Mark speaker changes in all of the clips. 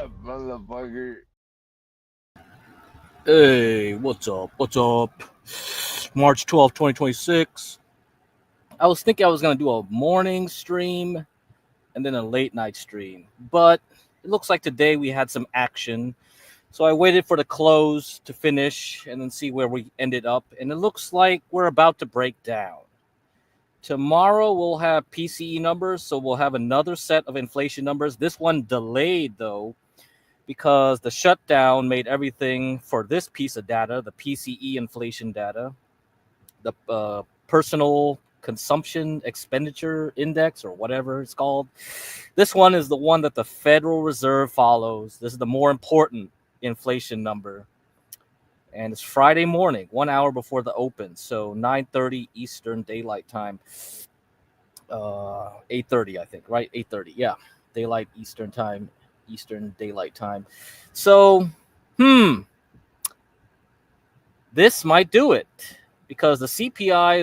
Speaker 1: up, motherfucker?
Speaker 2: Hey, what's up? What's up? March 12th, 2026. I was thinking I was going to do a morning stream and then a late night stream, but it looks like today we had some action. So I waited for the close to finish and then see where we ended up. And it looks like we're about to break down. Tomorrow we'll have PCE numbers, so we'll have another set of inflation numbers. This one delayed though, because the shutdown made everything for this piece of data, the PCE inflation data, the personal consumption expenditure index or whatever it's called. This one is the one that the Federal Reserve follows. This is the more important inflation number. And it's Friday morning, 1 hour before the open. So 9:30 Eastern Daylight Time. 8:30, I think, right? 8:30. Yeah. Daylight Eastern Time. Eastern Daylight Time. So, this might do it because the CPI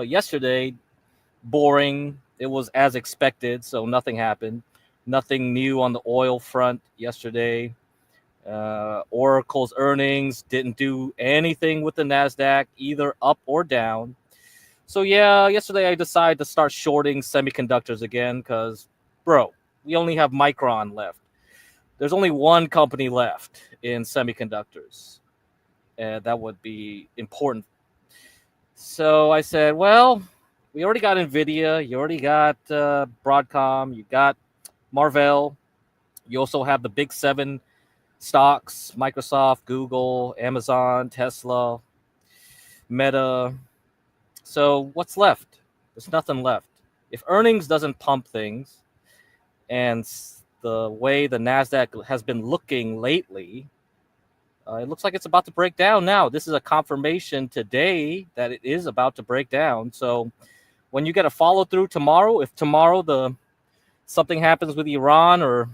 Speaker 2: yesterday, boring. It was as expected, so nothing happened. Nothing new on the oil front yesterday. Oracle's earnings didn't do anything with the NASDAQ, either up or down. So, yeah, yesterday I decided to start shorting semiconductors again because, bro, we only have Micron left. There's only one company left in semiconductors. That would be important. So I said, well, we already got NVIDIA. You already got Broadcom. You got Marvell. You also have the big seven stocks, Microsoft, Google, Amazon, Tesla, Meta. So what's left? There's nothing left. If earnings doesn't pump things, and the way the NASDAQ has been looking lately, it looks like it's about to break down now. This is a confirmation today that it is about to break down. So when you get a follow through tomorrow, if tomorrow something happens with Iran or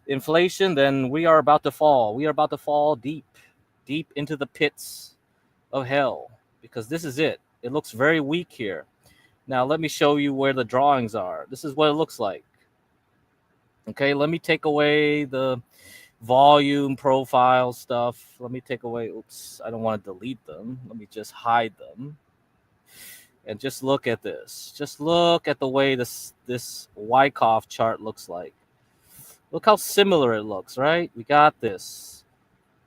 Speaker 2: inflation, then we are about to fall. We are about to fall deep into the pits of hell because this is it. It looks very weak here. Now let me show you where the drawings are. This is what it looks like. Okay, let me take away the volume profile stuff. Let me take away, oops, I don't want to delete them. Let me just hide them. And just look at this. Just look at the way this Wyckoff chart looks like. Look how similar it looks, right? We got this.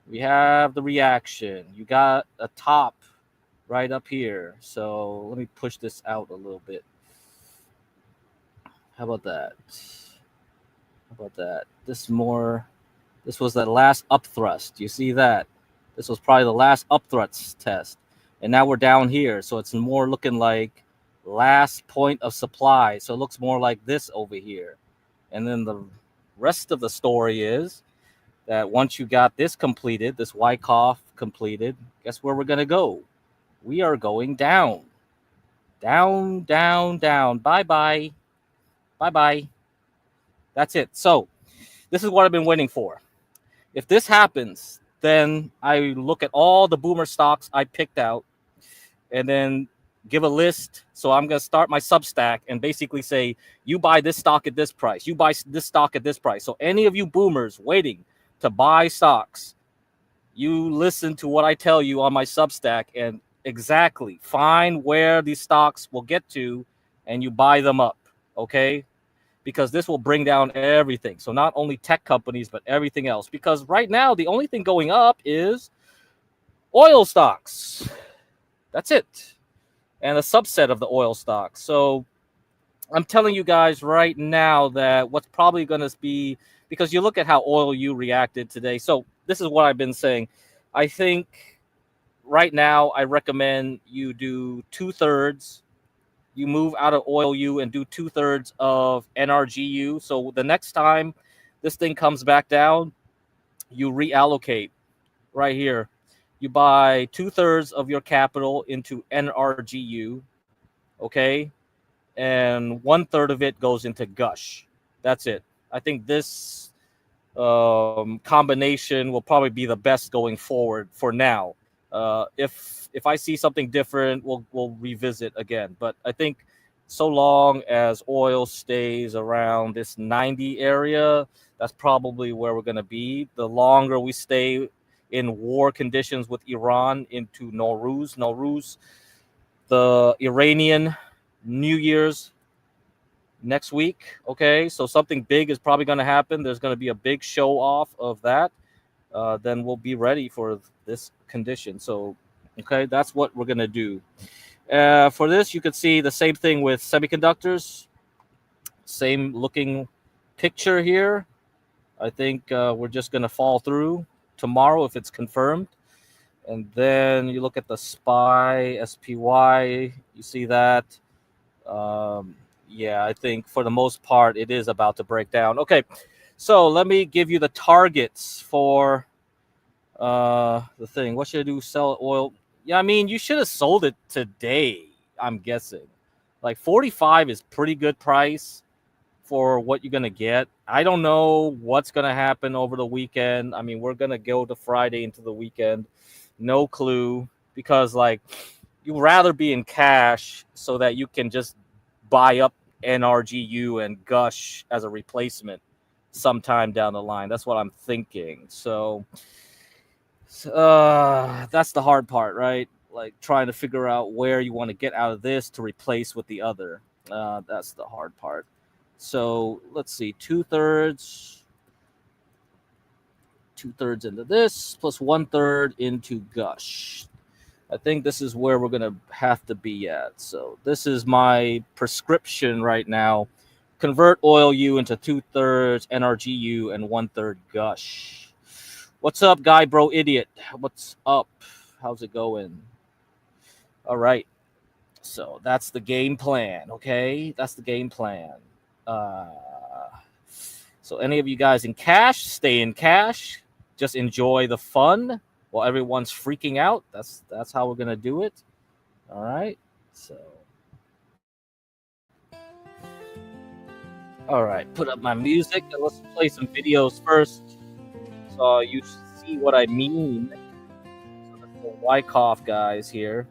Speaker 2: We have the reaction. You got a top right up here. So let me push this out a little bit. How about that? This was that last up thrust. You see that? This was probably the last up thrust test. And now we're down here. So it's more looking like last point of supply. So it looks more like this over here. And then the rest of the story is that once you got this completed, this Wyckoff completed, guess where we're going to go? We are going down. Down, down, down. Bye-bye. Bye-bye. That's it. So this is what I've been waiting for. If this happens, then I look at all the boomer stocks I picked out and then give a list. So I'm going to start my Substack and basically say, you buy this stock at this price. You buy this stock at this price. So any of you boomers waiting to buy stocks, you listen to what I tell you on my Substack and exactly find where these stocks will get to and you buy them up. Okay? Because this will bring down everything. So not only tech companies, but everything else. Because right now, the only thing going up is oil stocks. That's it. And a subset of the oil stocks. So I'm telling you guys right now that what's probably going to be, because you look at how UwU reacted today. So this is what I've been saying. I think right now, I recommend you do 2/3. You move out of UwU and do 2/3 of NRGU. So the next time this thing comes back down, you reallocate right here. You buy 2/3 of your capital into NRGU, okay? And 1/3 of it goes into Gush. That's it. I think this combination will probably be the best going forward for now. If I see something different, we'll revisit again. But I think so long as oil stays around this 90 area, that's probably where we're going to be. The longer we stay in war conditions with Iran into Nowruz, the Iranian New Year's next week. Okay, so something big is probably going to happen. There's going to be a big show off of that. Then we'll be ready for this condition. So, okay, that's what we're going to do. For this, you could see the same thing with semiconductors. Same looking picture here. I think we're just going to fall through tomorrow if it's confirmed. And then you look at the SPY, you see that. Yeah, I think for the most part, it is about to break down. Okay, so let me give you the targets for the thing. What should I do? Sell oil? Yeah, I mean, you should have sold it today, I'm guessing. Like 45 is pretty good price for what you're going to get. I don't know what's going to happen over the weekend. I mean, we're going to go to Friday into the weekend. No clue, because like you'd rather be in cash so that you can just buy up NRGU and Gush as a replacement sometime down the line. That's what I'm thinking. So that's the hard part, right? Like trying to figure out where you want to get out of this to replace with the other. That's the hard part. So let's see, 2/3 into this plus 1/3 into Gush. I think this is where we're going to have to be at. So this is my prescription right now. Convert UwU into 2/3 NRGU and 1/3 Gush. What's up, guy, bro, idiot? What's up? How's it going? All right. So that's the game plan, okay? That's the game plan. So any of you guys in cash, stay in cash. Just enjoy the fun while everyone's freaking out. That's how we're gonna do it. All right. So, all right. Put up my music and let's play some videos first, so you see what I mean. So the Wyckoff guys here.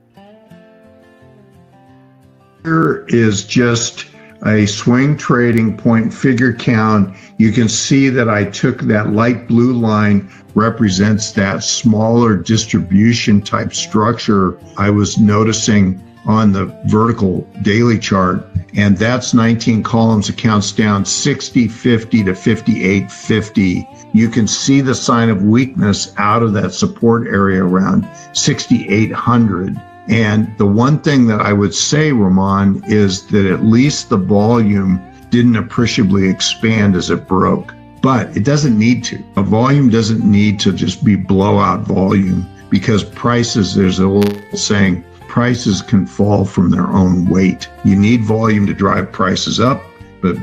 Speaker 1: Here is just a swing trading point figure count. You can see that I took that light blue line represents that smaller distribution type structure I was noticing on the vertical daily chart. And that's 19 columns, accounts down 60, 50 to 58, 50. You can see the sign of weakness out of that support area around 6,800. And the one thing that I would say, Ramon, is that at least the volume didn't appreciably expand as it broke. But it doesn't need to. A volume doesn't need to just be blowout volume, because prices, there's an old saying, prices can fall from their own weight. You need volume to drive prices up, but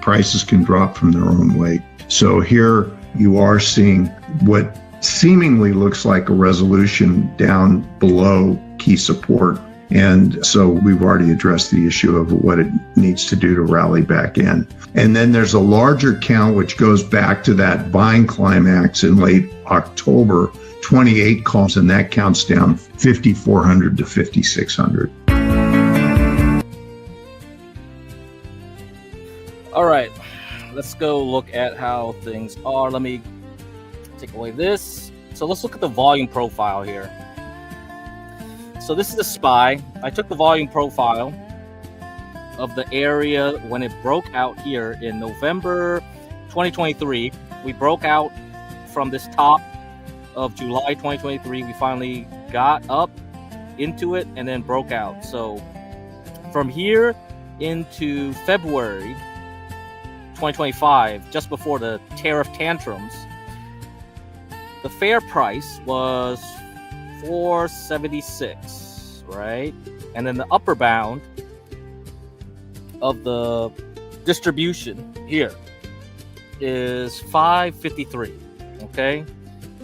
Speaker 1: prices can drop from their own weight. So here you are seeing what seemingly looks like a resolution down below key support. And so we've already addressed the issue of what it needs to do to rally back in. And then there's a larger count which goes back to that buying climax in late October, 28 calls, and that counts down 5,400 to 5,600.
Speaker 2: All right, let's go look at how things are. Let me take away this. So let's look at the volume profile here. So this is the SPY. I took the volume profile of the area when it broke out here in November 2023. We broke out from this top of July 2023. We finally got up into it and then broke out. So from here into February 2025, just before the tariff tantrums, the fair price was 476, right? And then the upper bound of the distribution here is 553, okay?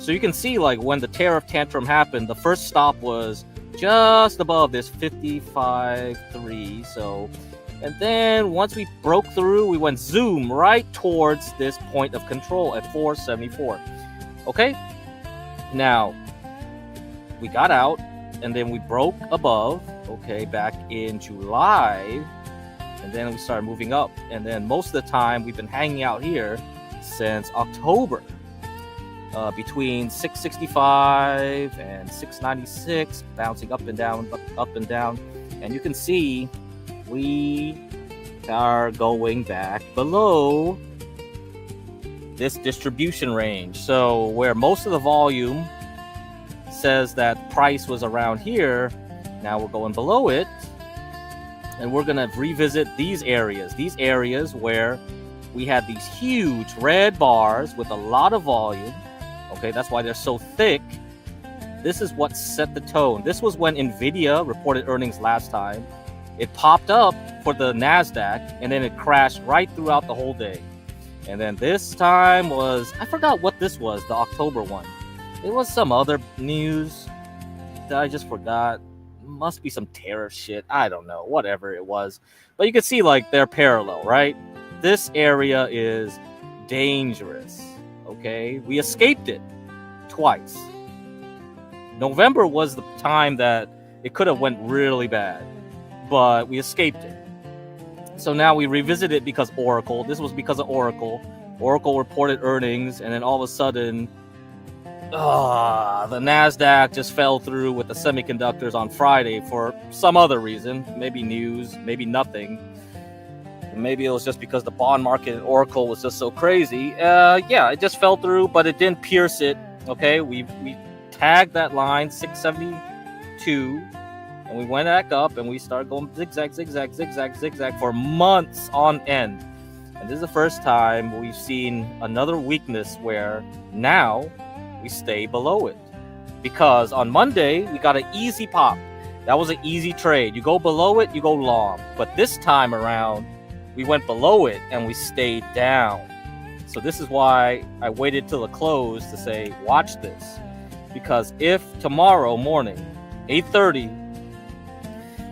Speaker 2: So you can see, like, when the tariff tantrum happened, the first stop was just above this 55.3. So, and then once we broke through, we went zoom right towards this point of control at 474. Okay, now we got out and then we broke above, okay, back in July and then we started moving up. And then most of the time we've been hanging out here since October, between 665 and 696, bouncing up and down, up and down. And you can see we are going back below this distribution range. So where most of the volume says that price was around here, now we're going below it, and we're gonna revisit these areas where we had these huge red bars with a lot of volume. Okay, that's why they're so thick. This is what set the tone. This was when Nvidia reported earnings last time. It popped up for the NASDAQ, and then it crashed right throughout the whole day. And then this time was, I forgot what this was, the October one. It was some other news that I just forgot. Must be some tariff shit. I don't know, whatever it was. But you can see like they're parallel, right? This area is dangerous. Okay, we escaped it twice. November was the time that it could have went really bad, but we escaped it. So now we revisit it because Oracle. This was because of Oracle. Oracle reported earnings, and then all of a sudden, the NASDAQ just fell through with the semiconductors on Friday for some other reason. Maybe news, maybe nothing. Maybe it was just because the bond market in Oracle was just so crazy. Yeah, it just fell through, but it didn't pierce it. Okay, we tagged that line 672, and we went back up, and we started going zigzag, zigzag, zigzag, zigzag for months on end. And this is the first time we've seen another weakness where now we stay below it. Because on Monday, we got an easy pop. That was an easy trade. You go below it, you go long. But this time around, we went below it and we stayed down. So this is why I waited till the close to say, watch this. Because if tomorrow morning, 8:30,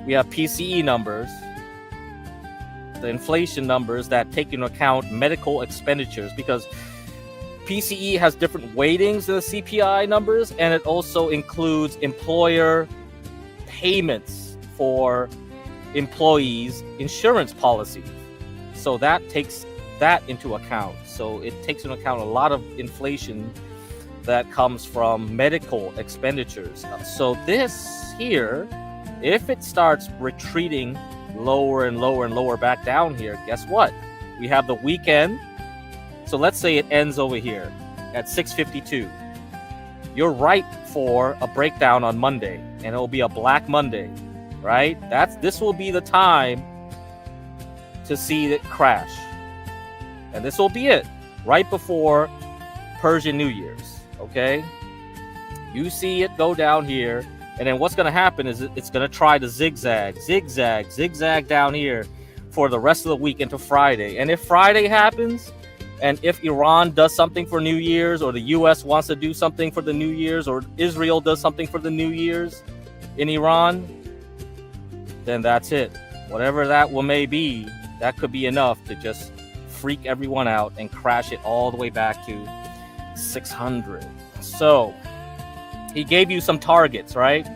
Speaker 2: we have PCE numbers, the inflation numbers that take into account medical expenditures, because PCE has different weightings than the CPI numbers, and it also includes employer payments for employees' insurance policy. So that takes that into account. So it takes into account a lot of inflation that comes from medical expenditures. So this here, if it starts retreating lower and lower and lower back down here, guess what? We have the weekend. So let's say it ends over here at 652. You're ripe for a breakdown on Monday, and it'll be a Black Monday, right? This will be the time to see it crash. And this will be it, right before Persian New Year's, okay? You see it go down here, and then what's going to happen is it's going to try to zigzag, zigzag, zigzag down here for the rest of the week into Friday. And if Friday happens, and if Iran does something for New Year's, or the US wants to do something for the New Year's, or Israel does something for the New Year's in Iran, then that's it. Whatever that may be, that could be enough to just freak everyone out and crash it all the way back to 600. So he gave you some targets, right?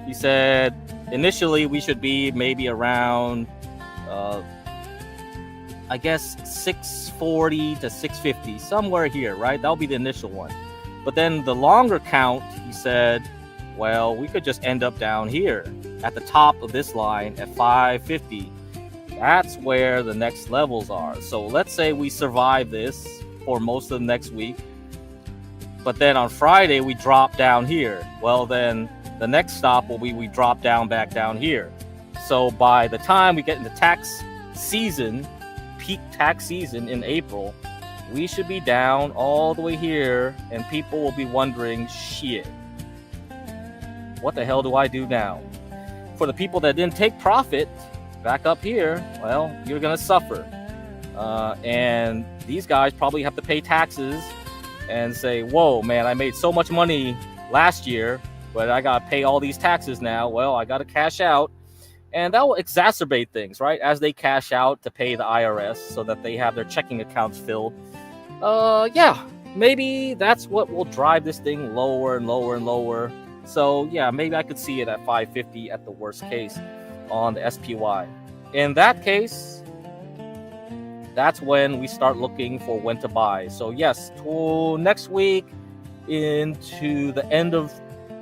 Speaker 2: He said initially we should be maybe around I guess 640 to 650, somewhere here, right? That'll be the initial one. But then the longer count, he said, well, we could just end up down here at the top of this line at 550. That's where the next levels are. So let's say we survive this for most of the next week, but then on Friday we drop down here. Well, then the next stop will be we drop down back down here. So by the time we get into tax season, peak tax season in April, we should be down all the way here, and people will be wondering, shit, what the hell do I do now? For the people that didn't take profit back up here, well, you're gonna suffer. And these guys probably have to pay taxes and say, whoa, man, I made so much money last year, but I gotta pay all these taxes now. Well, I gotta cash out. And that will exacerbate things, right? As they cash out to pay the IRS so that they have their checking accounts filled. Yeah, maybe that's what will drive this thing lower and lower and lower. So yeah, maybe I could see it at 550 at the worst case on the SPY. In that case, that's when we start looking for when to buy. So yes, next week into the end of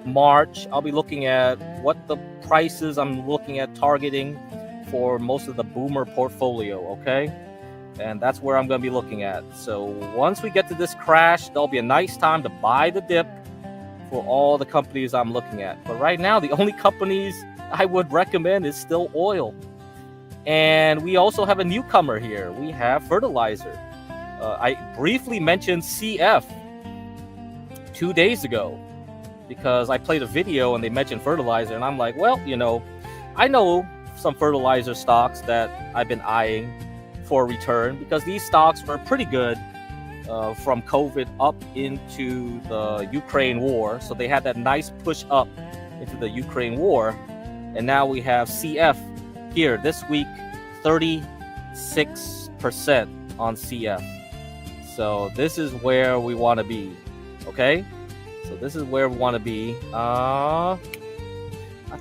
Speaker 2: March, I'll be looking at what the prices I'm looking at targeting for most of the boomer portfolio, okay? And that's where I'm going to be looking at. So once we get to this crash, there'll be a nice time to buy the dip for all the companies I'm looking at. But right now, the only companies I would recommend is still oil. And we also have a newcomer here. We have fertilizer. I briefly mentioned CF 2 days ago because I played a video and they mentioned fertilizer. And I'm like, well, you know, I know some fertilizer stocks that I've been eyeing for a return because these stocks were pretty good from COVID up into the Ukraine war. So they had that nice push up into the Ukraine war. And now we have CF here this week, 36% on CF. So this is where we want to be. Okay? So this is where we want to be. I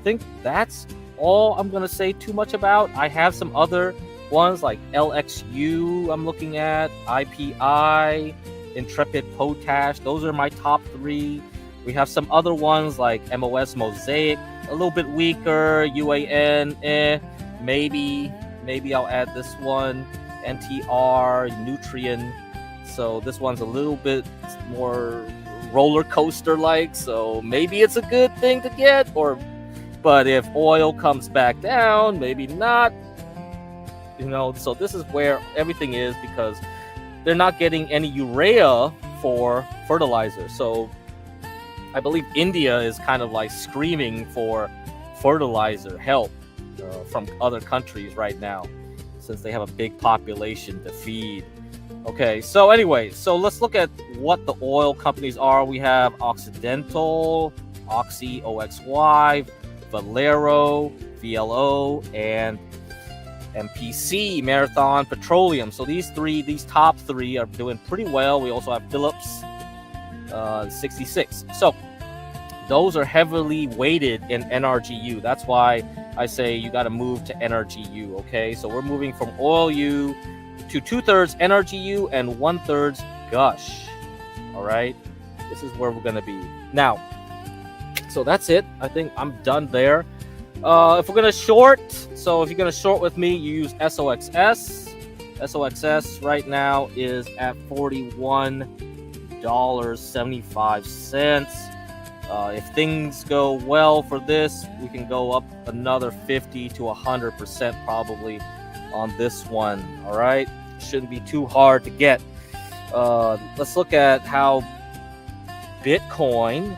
Speaker 2: think that's all I'm going to say too much about. I have some other ones like LXU I'm looking at, IPI, Intrepid Potash. Those are my top 3. We have some other ones like MOS Mosaic, a little bit weaker, UAN, maybe I'll add this one, NTR, Nutrien. So this one's a little bit more roller coaster like, so maybe it's a good thing to get, but if oil comes back down, maybe not. You know, so this is where everything is because they're not getting any urea for fertilizer. So I believe India is kind of like screaming for fertilizer help from other countries right now since they have a big population to feed. Okay, so anyway, so let's look at what the oil companies are. We have Occidental, Oxy, OXY, Valero, VLO, and MPC, Marathon Petroleum. So these top 3 are doing pretty well. We also have Phillips 66. So those are heavily weighted in NRGU. That's why I say you got to move to NRGU. Okay, so we're moving from oil U to 2/3 NRGU and 1/3 Gush. All right, this is where we're gonna be now. So that's it. I think I'm done there. If we're gonna short, so if you're gonna short with me, you use SOXS. SOXS right now is at $41.75. If things go well for this, we can go up another 50 to 100% probably on this one. All right, shouldn't be too hard to get. Let's look at how Bitcoin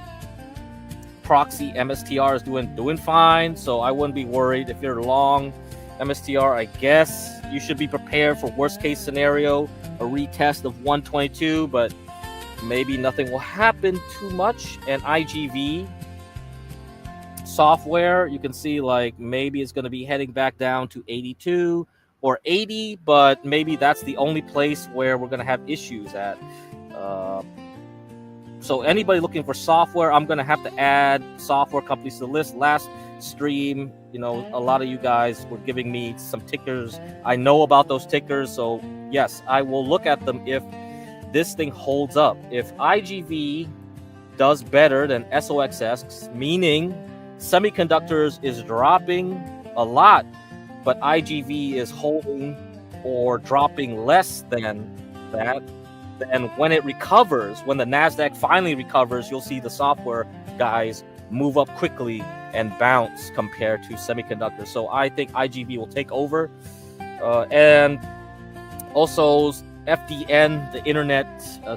Speaker 2: proxy MSTR is doing fine, so I wouldn't be worried. If you're long MSTR, I guess you should be prepared for worst case scenario, a retest of 122, but maybe nothing will happen too much. And IGV software, you can see like maybe it's going to be heading back down to 82 or 80, but maybe that's the only place where we're going to have issues at. So anybody looking for software, I'm going to have to add software companies to the list. Last stream, you know, a lot of you guys were giving me some tickers. I know about those tickers, so yes, I will look at them if this thing holds up. If IGV does better than SOXS, meaning semiconductors is dropping a lot, but IGV is holding or dropping less than that, and when it recovers, when the NASDAQ finally recovers, you'll see the software guys move up quickly and bounce compared to semiconductors. So I think IGV will take over. And also FDN, the internet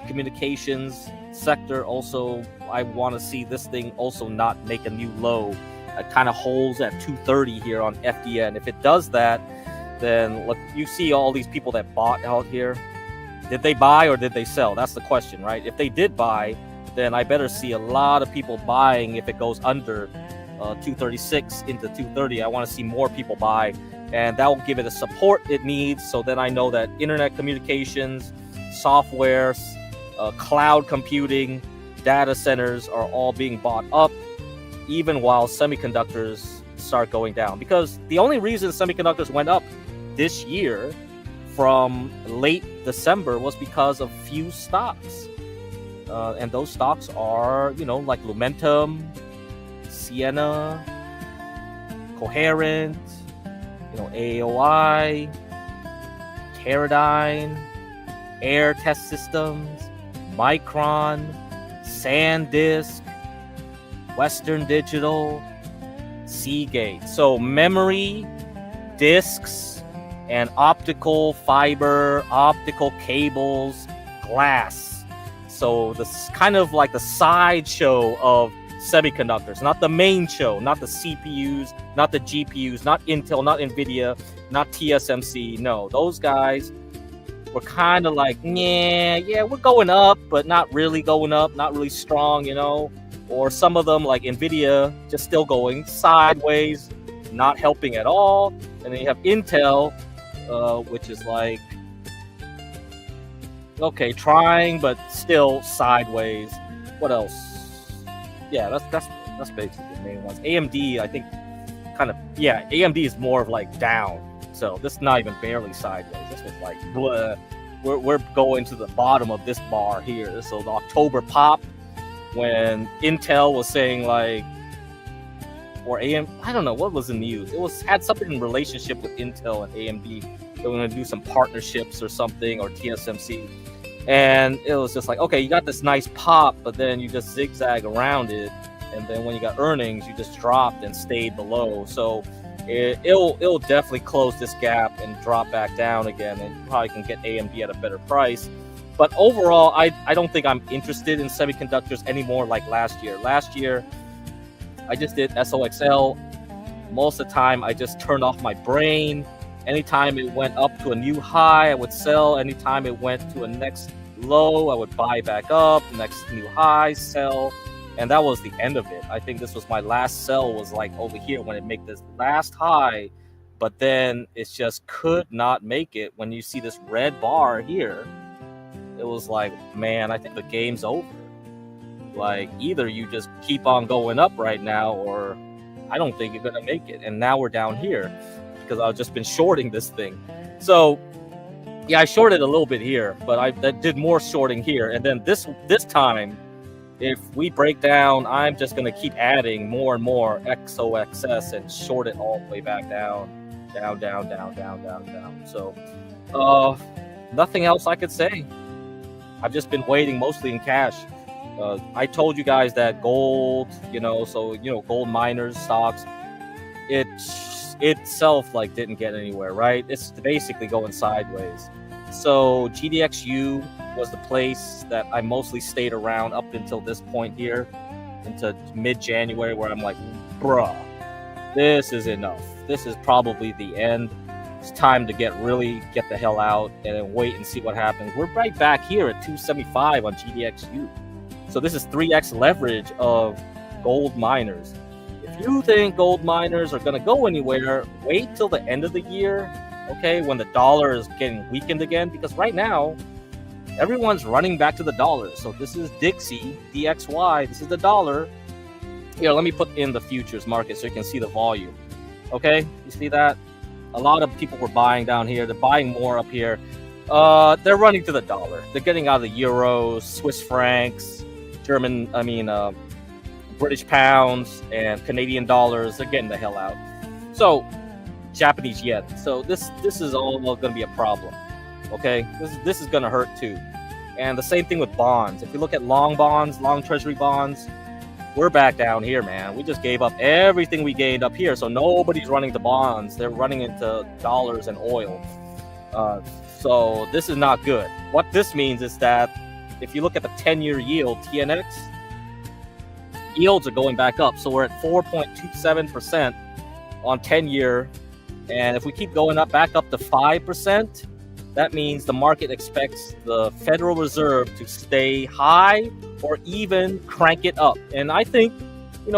Speaker 2: communications sector, also I want to see this thing also not make a new low. It kind of holds at 230 here on FDN. If it does that, then look, you see all these people that bought out here. Did they buy or did they sell? That's the question, right? If they did buy, then I better see a lot of people buying if it goes under 236 into 230. I want to see more people buy, and that will give it the support it needs. So then I know that internet communications, software, cloud computing, data centers are all being bought up, even while semiconductors start going down. Because the only reason semiconductors went up this year from late December was because of few stocks. And those stocks are, like Lumentum, Sienna, Coherent, AOI, Teradyne, Air Test Systems, Micron, SanDisk, Western Digital, Seagate. So memory, disks, and optical fiber, optical cables, glass. So this kind of like the sideshow of semiconductors, not the main show, not the CPUs, not the GPUs, not Intel, not NVIDIA, not TSMC. No, those guys were kind of like, yeah, we're going up, but not really going up, not really strong, Or some of them, like NVIDIA, just still going sideways, not helping at all. And then you have Intel, which is like, okay, trying, but still sideways. What else? Yeah, that's basically the main ones. AMD, I think, AMD is more of like down. So this is not even barely sideways. This was like, blah. We're going to the bottom of this bar here. So the October pop, when Intel was saying like, or AM, I don't know what was the news. It had something in relationship with Intel and AMD. They were going to do some partnerships or something, or TSMC. And it was just like, okay, you got this nice pop, but then you just zigzag around it. And then when you got earnings, you just dropped and stayed below. So it'll definitely close this gap and drop back down again. And you probably can get AMD at a better price. But overall, I don't think I'm interested in semiconductors anymore like last year. Last year, I just did SOXL. Most of the time, I just turned off my brain. Anytime it went up to a new high, I would sell. Anytime it went to a next low, I would buy back up. Next new high, sell. And that was the end of it. I think this was my last sell, was like over here when it made this last high. But then it just could not make it. When you see this red bar here, it was like, man, I think the game's over. Like, either you just keep on going up right now, or I don't think you're going to make it. And now we're down here because I've just been shorting this thing. So, yeah, I shorted a little bit here, but I did more shorting here. And then this time, if we break down, I'm just going to keep adding more and more XOXS and short it all the way back down. So, nothing else I could say. I've just been waiting mostly in cash. I told you guys that gold, gold miners, stocks, it itself like didn't get anywhere, right? It's basically going sideways. So GDXU was the place that I mostly stayed around up until this point here, into mid-January, where I'm like, bruh, this is enough. This is probably the end. It's time to get the hell out and then wait and see what happens. We're right back here at 275 on GDXU. So this is 3x leverage of gold miners. If you think gold miners are going to go anywhere, wait till the end of the year, okay, when the dollar is getting weakened again, because right now, everyone's running back to the dollar. So this is Dixie, DXY, this is the dollar. Here, let me put in the futures market so you can see the volume. Okay, you see that? A lot of people were buying down here. They're buying more up here. They're running to the dollar. They're getting out of the euros, Swiss francs, British pounds, and Canadian dollars. They're getting the hell out. So, Japanese yen. So this is all going to be a problem. Okay, this is going to hurt too. And the same thing with bonds. If you look at long bonds, long treasury bonds, we're back down here, man. We just gave up everything we gained up here. So nobody's running to bonds. They're running into dollars and oil. So this is not good. What this means is that if you look at the 10-year yield, TNX, yields are going back up. So we're at 4.27% on 10-year. And if we keep going up back up to 5%, that means the market expects the Federal Reserve to stay high or even crank it up. And I think,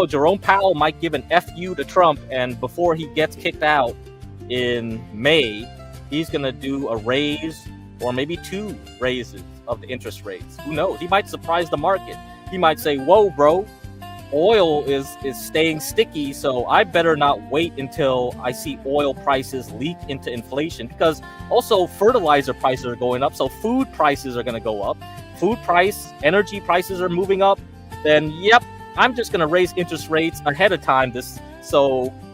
Speaker 2: Jerome Powell might give an FU to Trump, and before he gets kicked out in May, he's going to do a raise or maybe 2 raises of the interest rates. Who knows? He might surprise the market. He might say, whoa, bro, oil is staying sticky, so I better not wait until I see oil prices leak into inflation, because also fertilizer prices are going up, so food prices are going to go up. Food price, energy prices are moving up. Then yep, I'm just going to raise interest rates ahead of time.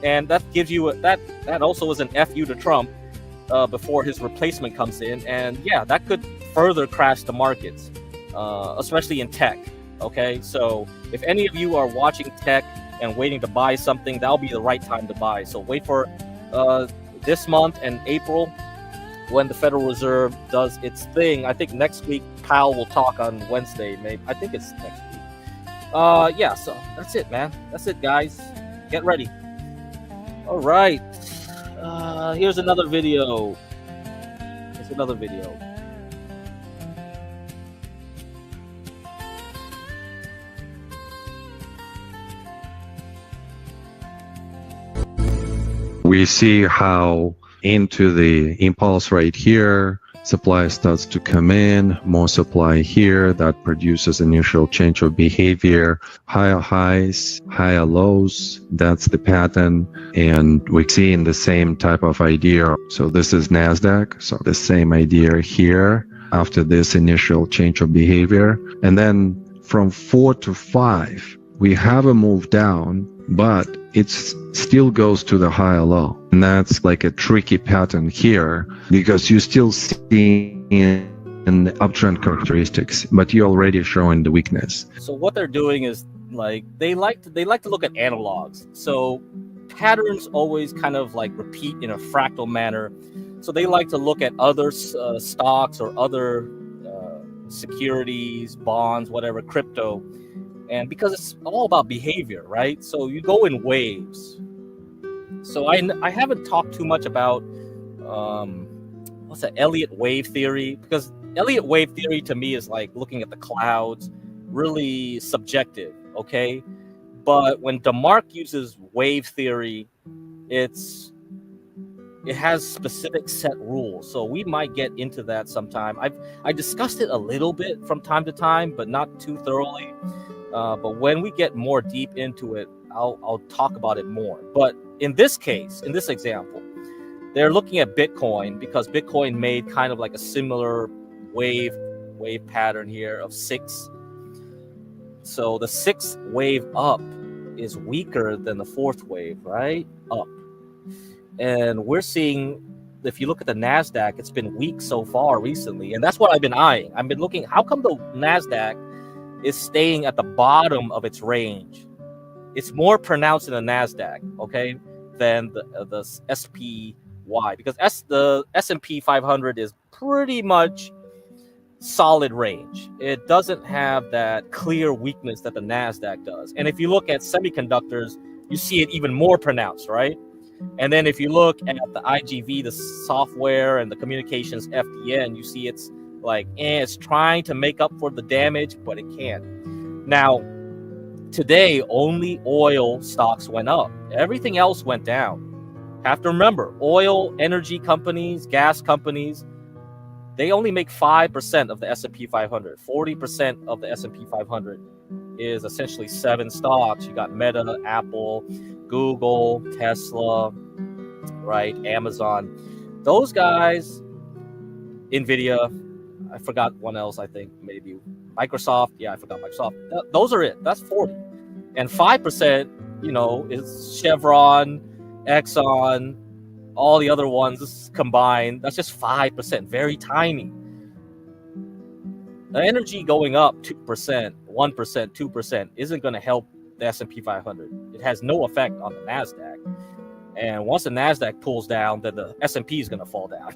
Speaker 2: And that gives you that also is an FU to Trump before his replacement comes in, and yeah, that could further crash the markets, especially in tech. Okay, so if any of you are watching tech and waiting to buy something, that'll be the right time to buy. So wait for this month and April when the Federal Reserve does its thing. I think next week Powell will talk on Wednesday. Maybe I think it's next week. Yeah, so that's it, man. That's it, guys. Get ready. All right. Here's another video.
Speaker 3: We see how into the impulse right here, supply starts to come in, more supply here, that produces initial change of behavior, higher highs, higher lows, that's the pattern. And we see in the same type of idea. So this is NASDAQ, so the same idea here after this initial change of behavior. And then from 4 to 5, we have a move down, but it still goes to the higher low. And that's like a tricky pattern here, because you still see in the uptrend characteristics, but you're already showing the weakness.
Speaker 2: So what they're doing is like they like to look at analogs. So patterns always kind of like repeat in a fractal manner. So they like to look at other stocks or other securities, bonds, whatever, crypto. And because it's all about behavior, right? So you go in waves. So I haven't talked too much about what's that, Elliott wave theory, because Elliott wave theory to me is like looking at the clouds, really subjective, okay? But when DeMark uses wave theory, it has specific set rules. So we might get into that sometime. I discussed it a little bit from time to time, but not too thoroughly. But when we get more deep into it, I'll talk about it more. But in this case, in this example, they're looking at Bitcoin because Bitcoin made kind of like a similar wave pattern here of 6. So the 6th wave up is weaker than the 4th wave, right? Up. And we're seeing, if you look at the NASDAQ, it's been weak so far recently. And that's what I've been eyeing. I've been looking, how come the NASDAQ is staying at the bottom of its range? It's more pronounced in the NASDAQ, okay, than the SPY, because the S&P 500 is pretty much solid range. It doesn't have that clear weakness that the NASDAQ does. And if you look at semiconductors, you see it even more pronounced, right? And then if you look at the IGV, the software and the communications FDN, you see it's like, it's trying to make up for the damage, but it can't. Now, today, only oil stocks went up. Everything else went down. Have to remember, oil, energy companies, gas companies, they only make 5% of the S&P 500. 40% of the S&P 500 is essentially 7 stocks. You got Meta, Apple, Google, Tesla, right? Amazon. Those guys, NVIDIA, I forgot one else, I think maybe Microsoft. Yeah, I forgot Microsoft. Those are it. That's 40. And 5%, is Chevron, Exxon, all the other ones combined. That's just 5%, very tiny. The energy going up 2%, 1%, 2% isn't going to help the S&P 500. It has no effect on the NASDAQ. And once the NASDAQ pulls down, then the S&P is going to fall down.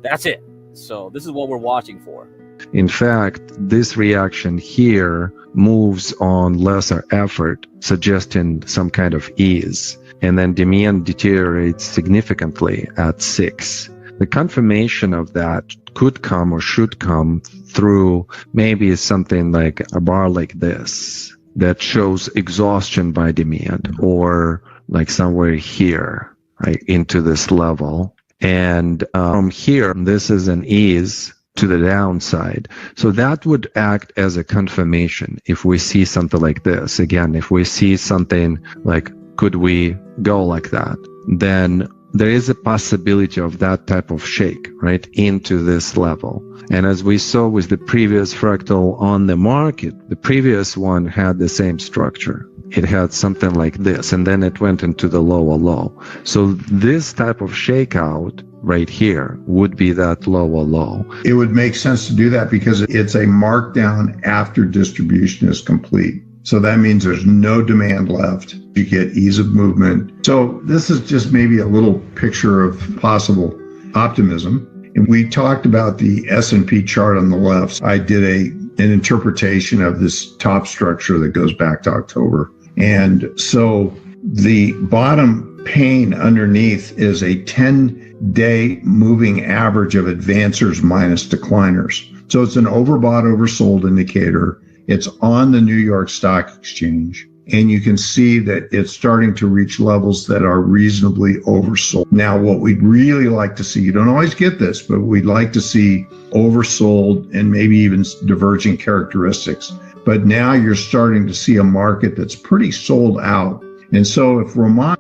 Speaker 2: That's it. So this is what we're watching for.
Speaker 3: In fact, this reaction here moves on lesser effort, suggesting some kind of ease. And then demand deteriorates significantly at 6. The confirmation of that could come or should come through maybe something like a bar like this that shows exhaustion by demand, or like somewhere here, right, into this level. And from here, this is an ease to the downside. So that would act as a confirmation if we see something like this. Again, if we see something like, could we go like that? Then there is a possibility of that type of shake, right, into this level. And as we saw with the previous fractal on the market, the previous one had the same structure. It had something like this, and then it went into the lower low. So this type of shakeout right here would be that lower low.
Speaker 1: It would make sense to do that because it's a markdown after distribution is complete. So that means there's no demand left. You get ease of movement. So this is just maybe a little picture of possible optimism. And we talked about the S&P chart on the left. I did an interpretation of this top structure that goes back to October. And so the bottom pane underneath is a 10-day moving average of advancers minus decliners. So it's an overbought, oversold indicator. It's on the New York Stock Exchange. And you can see that it's starting to reach levels that are reasonably oversold. Now, what we'd really like to see, you don't always get this, but we'd like to see oversold and maybe even diverging characteristics. But now you're starting to see a market that's pretty sold out. And so if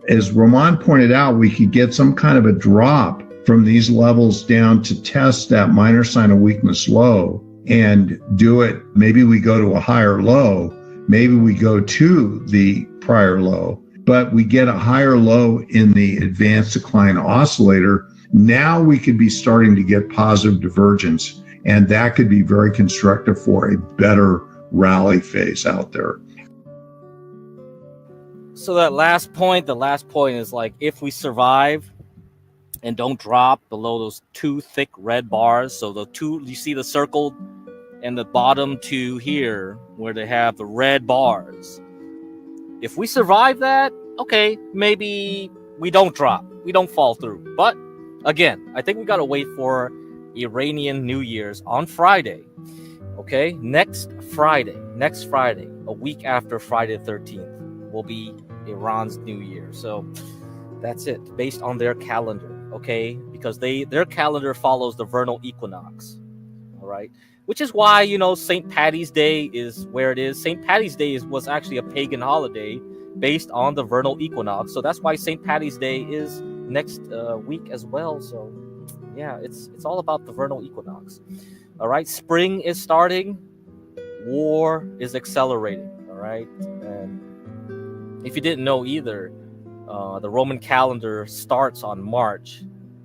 Speaker 1: as Roman pointed out, we could get some kind of a drop from these levels down to test that minor sign of weakness low and do it. Maybe we go to a higher low. Maybe we go to the prior low, but we get a higher low in the advanced decline oscillator. Now we could be starting to get positive divergence, and that could be very constructive for a better rally phase out there.
Speaker 2: So the last point is like, if we survive and don't drop below those two thick red bars, so the two, you see the circled and the bottom two here where they have the red bars. If we survive that, okay, maybe we don't drop, we don't fall through. But again, I think we gotta wait for Iranian New Year's on Friday. Okay, next Friday, a week after Friday the 13th, will be Iran's New Year. So that's it, based on their calendar, okay? Because their calendar follows the vernal equinox, all right? Which is why, you know, St. Paddy's Day is where it is. St. Paddy's Day was actually a pagan holiday based on the vernal equinox. So that's why St. Paddy's Day is next week as well. So yeah, it's all about the vernal equinox. All right, spring is starting, war is accelerating. All right, and if you didn't know either, the Roman calendar starts on March,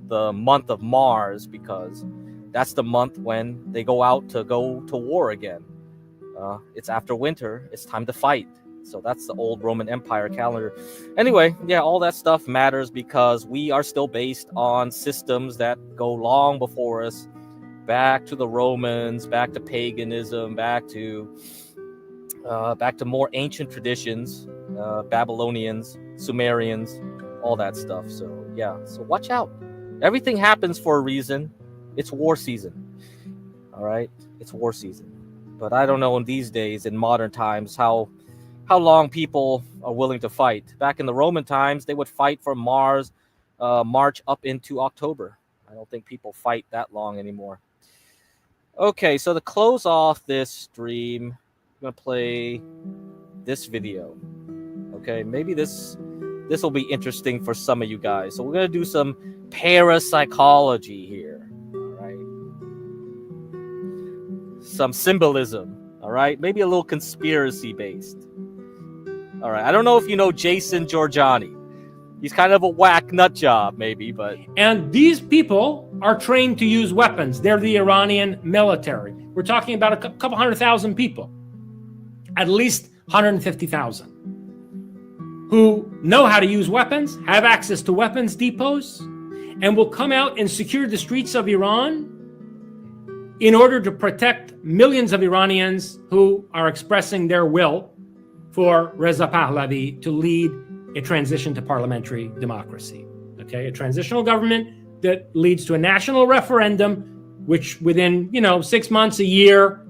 Speaker 2: the month of Mars, because that's the month when they go to war again. It's after winter, it's time to fight. So that's the old Roman Empire calendar. Anyway, yeah, all that stuff matters because we are still based on systems that go long before us, back to the Romans, back to paganism, back to more ancient traditions, Babylonians, Sumerians, all that stuff. So yeah, so watch out. Everything happens for a reason. It's war season. All right, it's war season. But I don't know in these days, in modern times, how long people are willing to fight. Back in the Roman times, they would fight from March up into October. I don't think people fight that long anymore. Okay, so to close off this stream, I'm gonna play this video. Okay, maybe this will be interesting for some of you guys. So we're gonna do some parapsychology here. All right, some symbolism. All right, maybe a little conspiracy based. All right, I don't know if you know Jason Giorgiani. He's kind of a whack nut job, maybe, but...
Speaker 4: And these people are trained to use weapons. They're the Iranian military. We're talking about a couple 100,000 people, at least 150,000, who know how to use weapons, have access to weapons depots, and will come out and secure the streets of Iran in order to protect millions of Iranians who are expressing their will for Reza Pahlavi to lead a transition to parliamentary democracy. Okay, a transitional government that leads to a national referendum, which within 6 months, a year,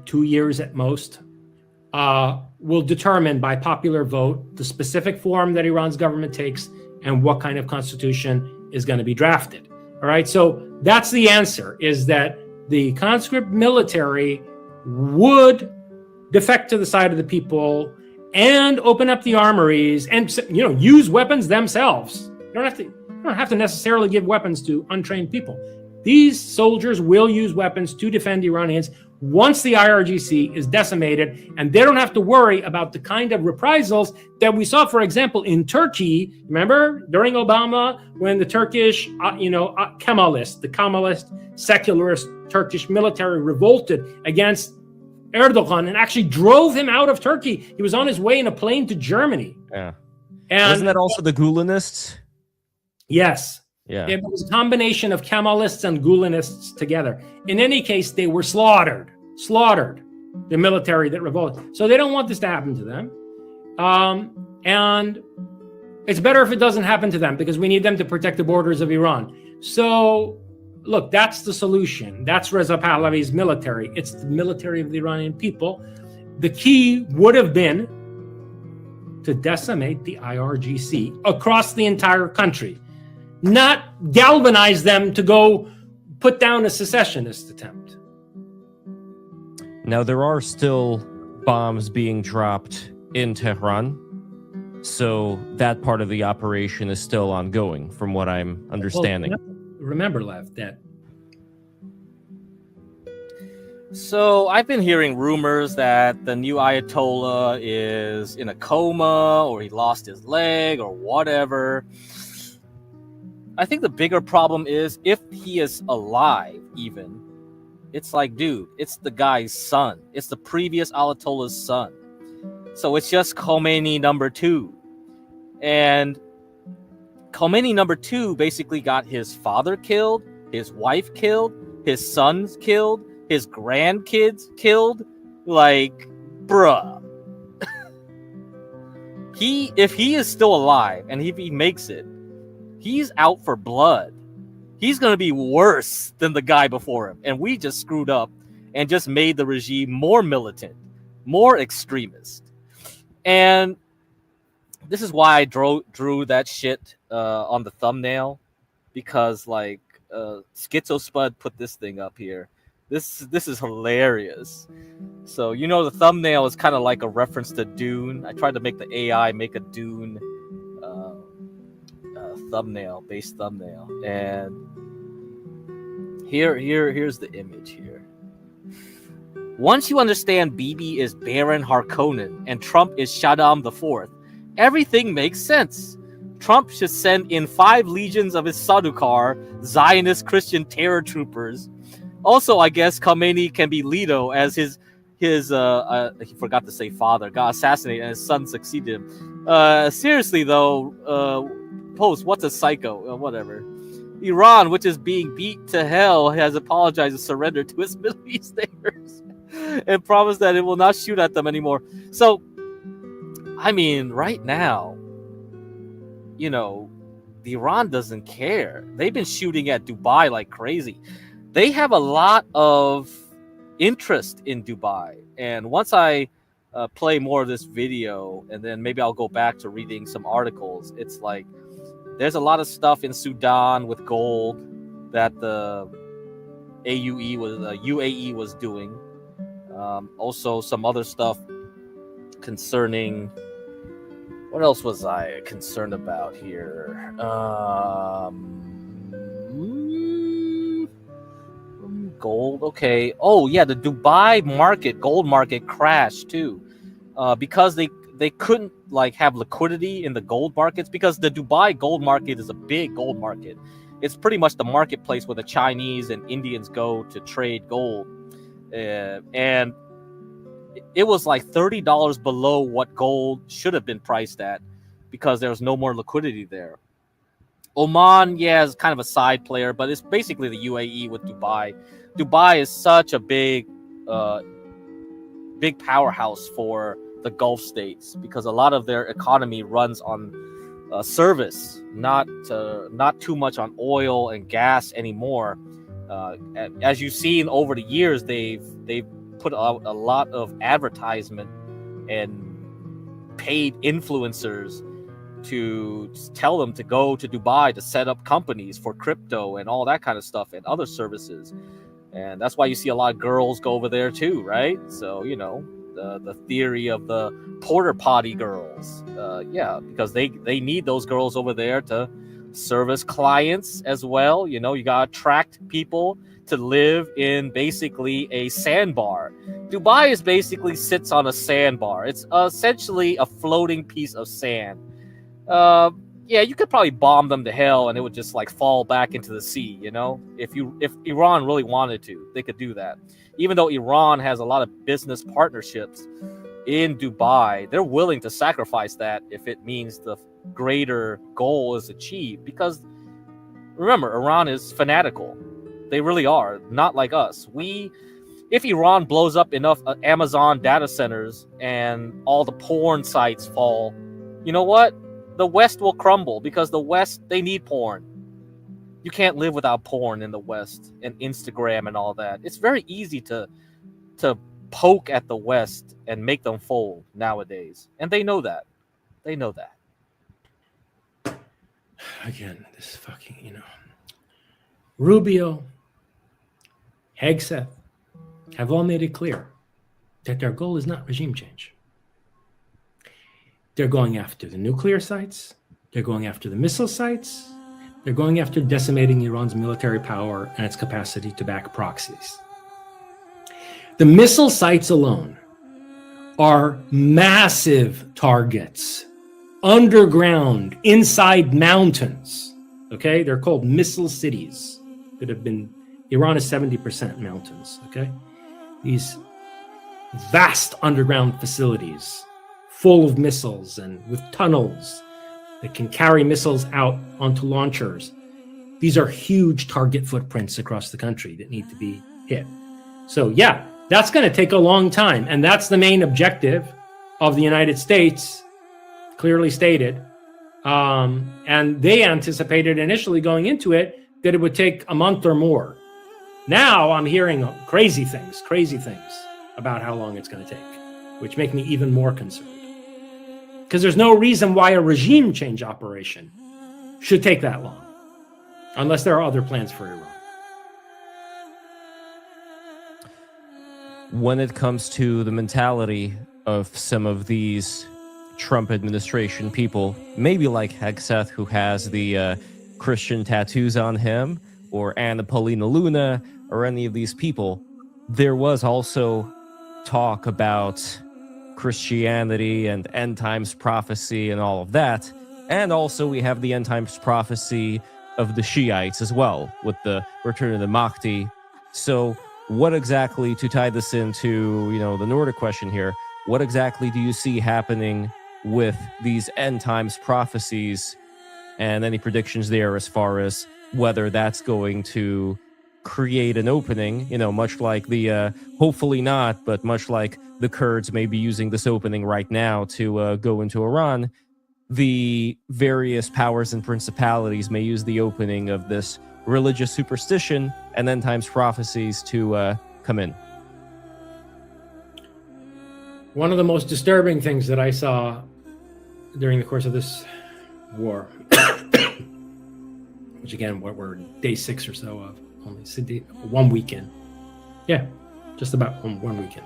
Speaker 4: 2 years at most, will determine by popular vote the specific form that Iran's government takes and what kind of constitution is going to be drafted. All right, so that's the answer, is that the conscript military would defect to the side of the people and open up the armories and, you know, use weapons themselves. You don't have to necessarily give weapons to untrained people. These soldiers will use weapons to defend Iranians once the IRGC is decimated, and they don't have to worry about the kind of reprisals that we saw, for example, in Turkey. Remember during Obama, when the Turkish, Kemalist, secularist Turkish military revolted against Erdogan and actually drove him out of Turkey. He was on his way in a plane to Germany.
Speaker 5: Yeah.
Speaker 4: And
Speaker 5: wasn't that also the Gulenists?
Speaker 4: Yes.
Speaker 5: Yeah.
Speaker 4: It was a combination of Kemalists and Gulenists together. In any case, they were slaughtered, the military that revolted. So they don't want this to happen to them. And it's better if it doesn't happen to them, because we need them to protect the borders of Iran. So look, that's the solution. That's Reza Pahlavi's military. It's the military of the Iranian people. The key would have been to decimate the IRGC across the entire country, not galvanize them to go put down a secessionist attempt.
Speaker 5: Now, there are still bombs being dropped in Tehran, so that part of the operation is still ongoing, from what I'm understanding.
Speaker 4: Well, remember, Lev, that...
Speaker 2: So I've been hearing rumors that the new Ayatollah is in a coma, or he lost his leg, or whatever. I think the bigger problem is, if he is alive even, it's like, dude, it's the guy's son. It's the previous Ayatollah's son. So it's just Khomeini number 2. And Khomeini number 2 basically got his father killed, his wife killed, his sons killed, his grandkids killed. Like, bruh. If he is still alive and if he makes it, he's out for blood. He's going to be worse than the guy before him. And we just screwed up and just made the regime more militant, more extremist. And this is why I drew that shit on the thumbnail, because like Schizospud put this thing up here. This is hilarious. So, you know, the thumbnail is kind of like a reference to Dune. I tried to make the AI make a Dune base thumbnail, and here's the image here. Once you understand Bibi is Baron Harkonnen and Trump is Shaddam IV, everything makes sense. Trump should send in 5 legions of his Sadukar, Zionist Christian terror troopers. Also, I guess Khomeini can be Leto, as his he forgot to say father got assassinated and his son succeeded him. Seriously though, Post, what's a psycho? Whatever. Iran, which is being beat to hell, has apologized and surrendered to its Middle East neighbors and promised that it will not shoot at them anymore. So, I mean, right now, you know, Iran doesn't care. They've been shooting at Dubai like crazy. They have a lot of interest in Dubai. And once I play more of this video, and then maybe I'll go back to reading some articles, it's like, there's a lot of stuff in Sudan with gold that the UAE was doing. Also, some other stuff concerning. What else was I concerned about here? Gold. Okay. Oh yeah, the Dubai market, gold market crashed too, because they couldn't like have liquidity in the gold markets, because the Dubai gold market is a big gold market. It's pretty much the marketplace where the Chinese and Indians go to trade gold. And it was like $30 below what gold should have been priced at, because there was no more liquidity there. Oman, yeah, is kind of a side player, but it's basically the UAE with Dubai. Dubai is such a big powerhouse for the Gulf states, because a lot of their economy runs on service, not too much on oil and gas anymore. As you've seen over the years, they've put out a lot of advertisement and paid influencers to tell them to go to Dubai to set up companies for crypto and all that kind of stuff and other services. And that's why you see a lot of girls go over there too, right? So, you know, the theory of the porter potty girls. Yeah, because they need those girls over there to service clients as well. You know, you got to attract people to live in basically a sandbar. Dubai is basically sits on a sandbar. It's essentially a floating piece of sand. Yeah, you could probably bomb them to hell and it would just like fall back into the sea, you know? If Iran really wanted to, they could do that. Even though Iran has a lot of business partnerships in Dubai, they're willing to sacrifice that if it means the greater goal is achieved. Because remember, Iran is fanatical. They really are, not like us. If Iran blows up enough Amazon data centers and all the porn sites fall, you know what? The West will crumble, because the West, they need porn. You can't live without porn in the West and Instagram and all that. It's very easy to poke at the West and make them fold nowadays. And they know that. They know that.
Speaker 4: Again, this fucking, you know, Rubio, Hegseth have all made it clear that their goal is not regime change. They're going after the nuclear sites. They're going after the missile sites. They're going after decimating Iran's military power and its capacity to back proxies. The missile sites alone are massive targets, underground, inside mountains. Okay? They're called missile cities that have been, Iran is 70% mountains. Okay? These vast underground facilities full of missiles and with tunnels that can carry missiles out onto launchers. These are huge target footprints across the country that need to be hit. So yeah, that's going to take a long time. And that's the main objective of the United States, clearly stated. And they anticipated initially going into it that it would take a month or more. Now I'm hearing crazy things about how long it's going to take, which make me even more concerned. Because there's no reason why a regime change operation should take that long, unless there are other plans for Iran.
Speaker 5: When it comes to the mentality of some of these Trump administration people, maybe like Hegseth, who has the Christian tattoos on him, or Anna Paulina Luna, or any of these people, there was also talk about Christianity and end times prophecy and all of that. And also we have the end times prophecy of the Shiites as well, with the return of the Mahdi. So what exactly, to tie this into, you know, the Nordic question here, what exactly do you see happening with these end times prophecies, and any predictions there as far as whether that's going to create an opening, you know, much like the, hopefully not, but much like the Kurds may be using this opening right now to go into Iran, the various powers and principalities may use the opening of this religious superstition and end times prophecies to come in.
Speaker 4: One of the most disturbing things that I saw during the course of this war, which again, we're day 6 or so of, only 1 weekend. Yeah, just about one weekend.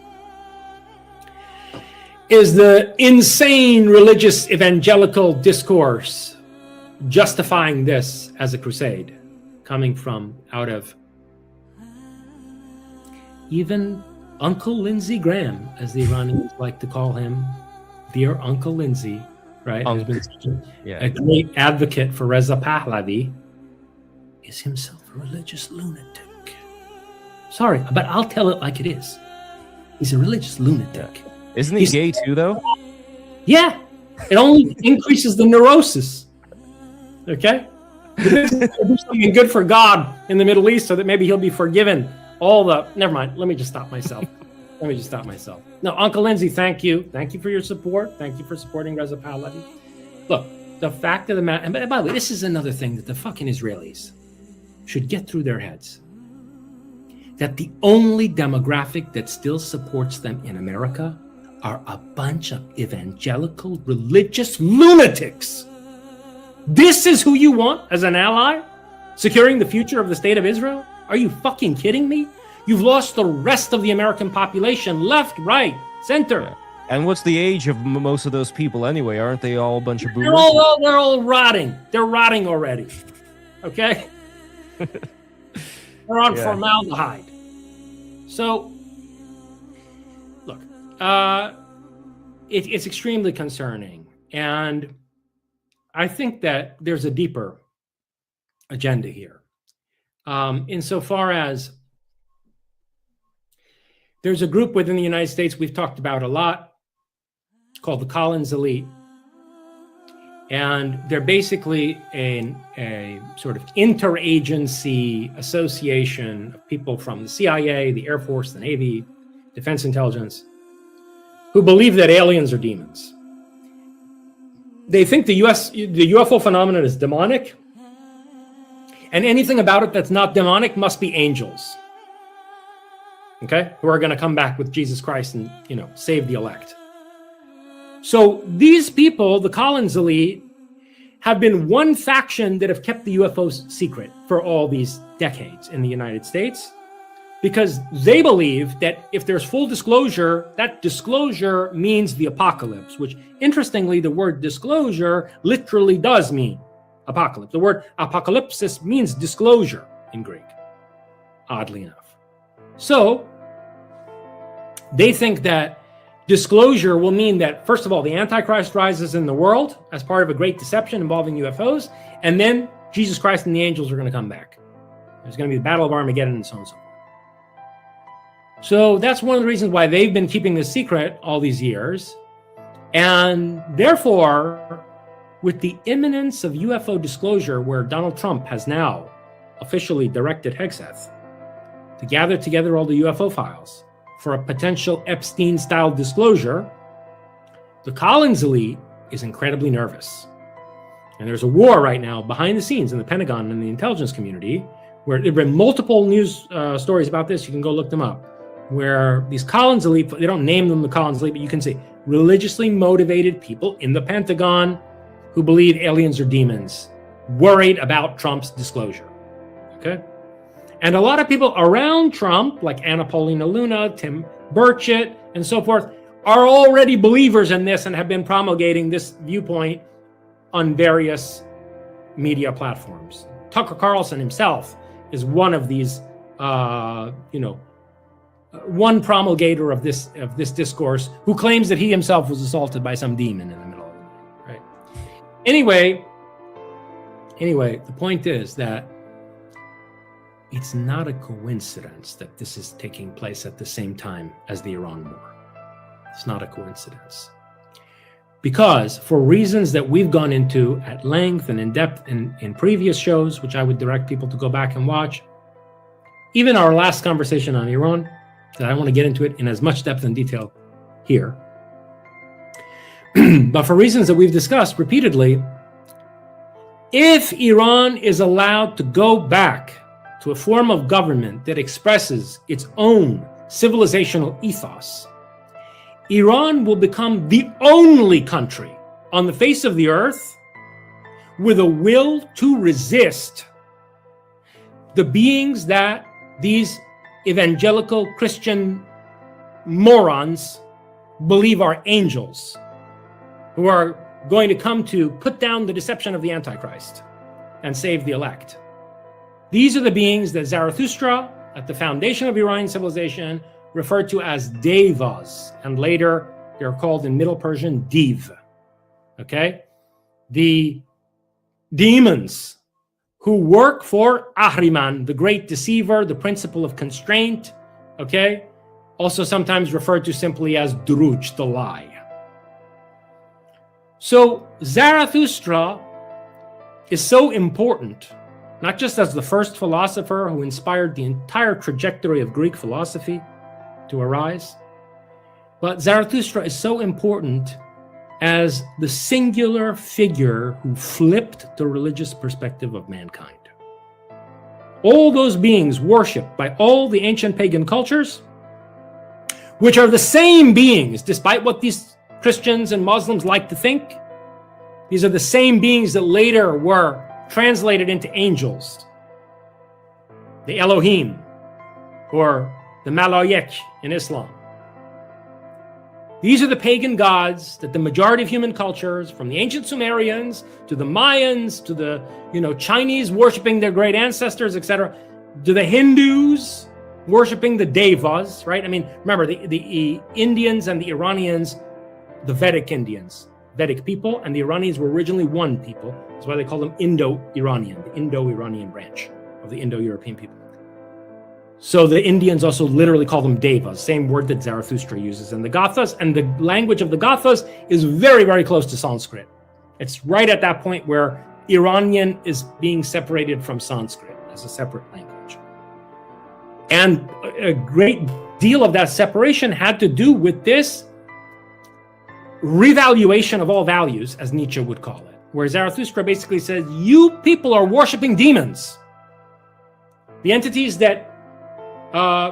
Speaker 4: Is the insane religious evangelical discourse justifying this as a crusade, coming from out of even Uncle Lindsey Graham, as the Iranians like to call him, dear Uncle Lindsey, right? Who's been such a great advocate for Reza Pahlavi, is himself a religious lunatic. Sorry, but I'll tell it like it is. He's a religious lunatic.
Speaker 5: Isn't he gay too, though?
Speaker 4: Yeah. It only increases the neurosis. Okay? Do something good for God in the Middle East so that maybe he'll be forgiven all the... Never mind. Let me just stop myself. No, Uncle Lindsey, thank you. Thank you for your support. Thank you for supporting Reza Pahlavi. Look, the fact of the matter... And by the way, this is another thing that the fucking Israelis should get through their heads. That the only demographic that still supports them in America are a bunch of evangelical religious lunatics This is who you want as an ally? Securing the future of the state of Israel? Are you fucking kidding me? You've lost the rest of the American population, left, right, center.
Speaker 5: And what's the age of most of those people anyway? Aren't they all a bunch of boomers?
Speaker 4: They're all rotting. They're rotting already. Okay? They're on formaldehyde. So, look, it's extremely concerning. And I think that there's a deeper agenda here. Insofar as there's a group within the United States we've talked about a lot called the Collins Elite. And they're basically a sort of interagency association of people from the CIA, the Air Force, the Navy, Defense Intelligence, who believe that aliens are demons. They think the UFO phenomenon is demonic, and anything about it that's not demonic must be angels, okay, who are going to come back with Jesus Christ and, save the elect. So these people, the Collins Elite, have been one faction that have kept the UFOs secret for all these decades in the United States, because they believe that if there's full disclosure, that disclosure means the apocalypse, which, interestingly, the word disclosure literally does mean apocalypse. The word apocalypsis means disclosure in Greek, oddly enough. So they think that disclosure will mean that, first of all, the Antichrist rises in the world as part of a great deception involving UFOs, and then Jesus Christ and the angels are going to come back. There's going to be the Battle of Armageddon and so on and so forth. So that's one of the reasons why they've been keeping this secret all these years. And therefore, with the imminence of UFO disclosure, where Donald Trump has now officially directed Hegseth to gather together all the UFO files for a potential Epstein-style disclosure, the Collins Elite is incredibly nervous. And there's a war right now behind the scenes in the Pentagon and the intelligence community, where there have been multiple news stories about this. You can go look them up, where these Collins Elite, they don't name them the Collins Elite, but you can see religiously motivated people in the Pentagon who believe aliens are demons, worried about Trump's disclosure, okay? And a lot of people around Trump, like Anna Paulina Luna, Tim Burchett, and so forth, are already believers in this and have been promulgating this viewpoint on various media platforms. Tucker Carlson himself is one of these, one promulgator of this discourse, who claims that he himself was assaulted by some demon in the middle of the night, right? Anyway, the point is that it's not a coincidence that this is taking place at the same time as the Iran war. It's not a coincidence. Because for reasons that we've gone into at length and in depth in previous shows, which I would direct people to go back and watch, even our last conversation on Iran, that I want to get into it in as much depth and detail here. But for reasons that we've discussed repeatedly, if Iran is allowed to go back to a form of government that expresses its own civilizational ethos, Iran will become the only country on the face of the earth with a will to resist the beings that these evangelical Christian morons believe are angels, who are going to come to put down the deception of the Antichrist and save the elect. These are the beings that Zarathustra, at the foundation of Iranian civilization, referred to as devas, and later they're called in Middle Persian div. Okay? The demons who work for Ahriman, the great deceiver, the principle of constraint, okay? Also sometimes referred to simply as Druj, the lie. So Zarathustra is so important, not just as the first philosopher who inspired the entire trajectory of Greek philosophy to arise, but Zarathustra is so important as the singular figure who flipped the religious perspective of mankind. All those beings worshipped by all the ancient pagan cultures, which are the same beings, despite what these Christians and Muslims like to think, These are the same beings that later were translated into angels. The Elohim, or the Malayek in Islam. These are the pagan gods that the majority of human cultures, from the ancient Sumerians to the Mayans to the Chinese worshiping their great ancestors, etc., to the Hindus worshiping the devas, right? I mean, remember the Indians and the Iranians, the Vedic Indians, Vedic people, and the Iranians were originally one people. That's why they call them Indo-Iranian, the Indo-Iranian branch of the Indo-European people. So the Indians also literally call them devas, same word that Zarathustra uses. And the Gathas, and the language of the Gathas is very, very close to Sanskrit. It's right at that point where Iranian is being separated from Sanskrit as a separate language. And a great deal of that separation had to do with this revaluation of all values, as Nietzsche would call it, where Zarathustra basically says, you people are worshiping demons. The entities that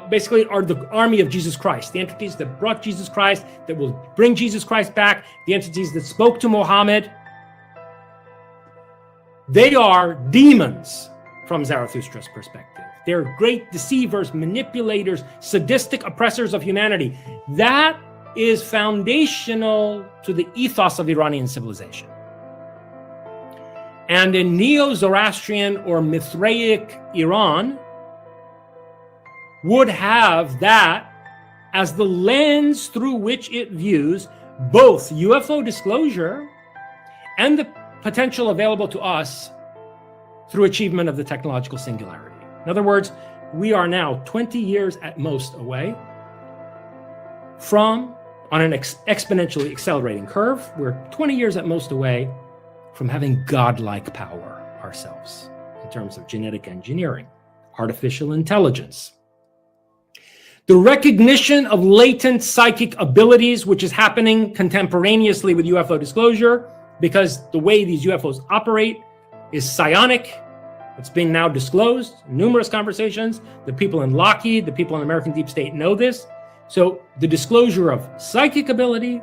Speaker 4: basically are the army of Jesus Christ, the entities that brought Jesus Christ, that will bring Jesus Christ back, the entities that spoke to Muhammad, they are demons from Zarathustra's perspective. They're great deceivers, manipulators, sadistic oppressors of humanity. That is foundational to the ethos of Iranian civilization. And in Neo-Zoroastrian or Mithraic Iran, would have that as the lens through which it views both UFO disclosure and the potential available to us through achievement of the technological singularity. In other words, we are now 20 years at most away from, on an exponentially accelerating curve, we're 20 years at most away from having godlike power ourselves in terms of genetic engineering, artificial intelligence. The recognition of latent psychic abilities, which is happening contemporaneously with UFO disclosure, because the way these UFOs operate is psionic. It's been now disclosed in numerous conversations. The people in Lockheed, the people in American Deep State know this. So the disclosure of psychic ability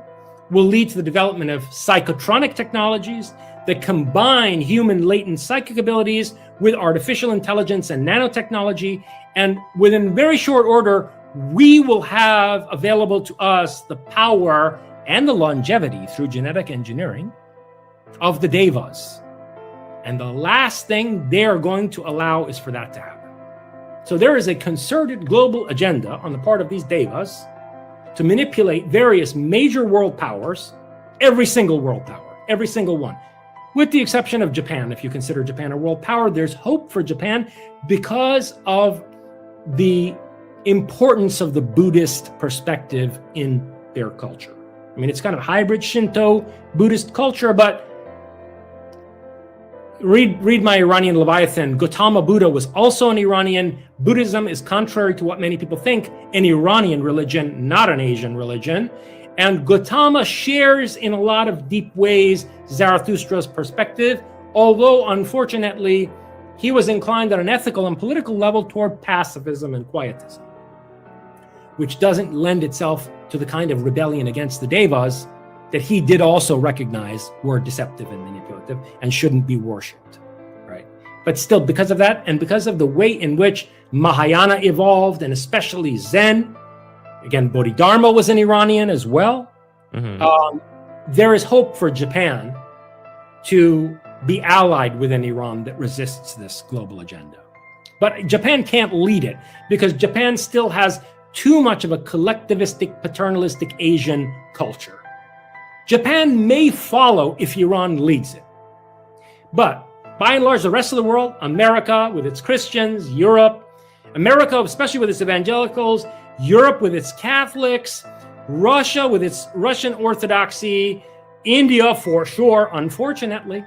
Speaker 4: will lead to the development of psychotronic technologies that combine human latent psychic abilities with artificial intelligence and nanotechnology. And within very short order, we will have available to us the power and the longevity through genetic engineering of the devas. And the last thing they're going to allow is for that to happen. So there is a concerted global agenda on the part of these devas to manipulate various major world powers, every single world power, every single one. With the exception of Japan. If you consider Japan a world power, there's hope for Japan because of the importance of the Buddhist perspective in their culture. I mean, it's kind of hybrid Shinto Buddhist culture, but read my Iranian Leviathan. Gautama Buddha was also an Iranian. Buddhism is, contrary to what many people think, an Iranian religion, not an Asian religion. And Gautama shares in a lot of deep ways Zarathustra's perspective, although unfortunately, he was inclined on an ethical and political level toward pacifism and quietism, which doesn't lend itself to the kind of rebellion against the devas that he did also recognize were deceptive and manipulative and shouldn't be worshipped, right? But still, because of that, and because of the way in which Mahayana evolved, and especially Zen, again, Bodhidharma was an Iranian as well, there is hope for Japan to be allied with an Iran that resists this global agenda. But Japan can't lead it because Japan still has too much of a collectivistic, paternalistic Asian culture. Japan may follow if Iran leads it. But by and large, the rest of the world, America with its Christians, Europe, America, especially with its evangelicals, Europe with its Catholics, Russia with its Russian Orthodoxy, India for sure, unfortunately,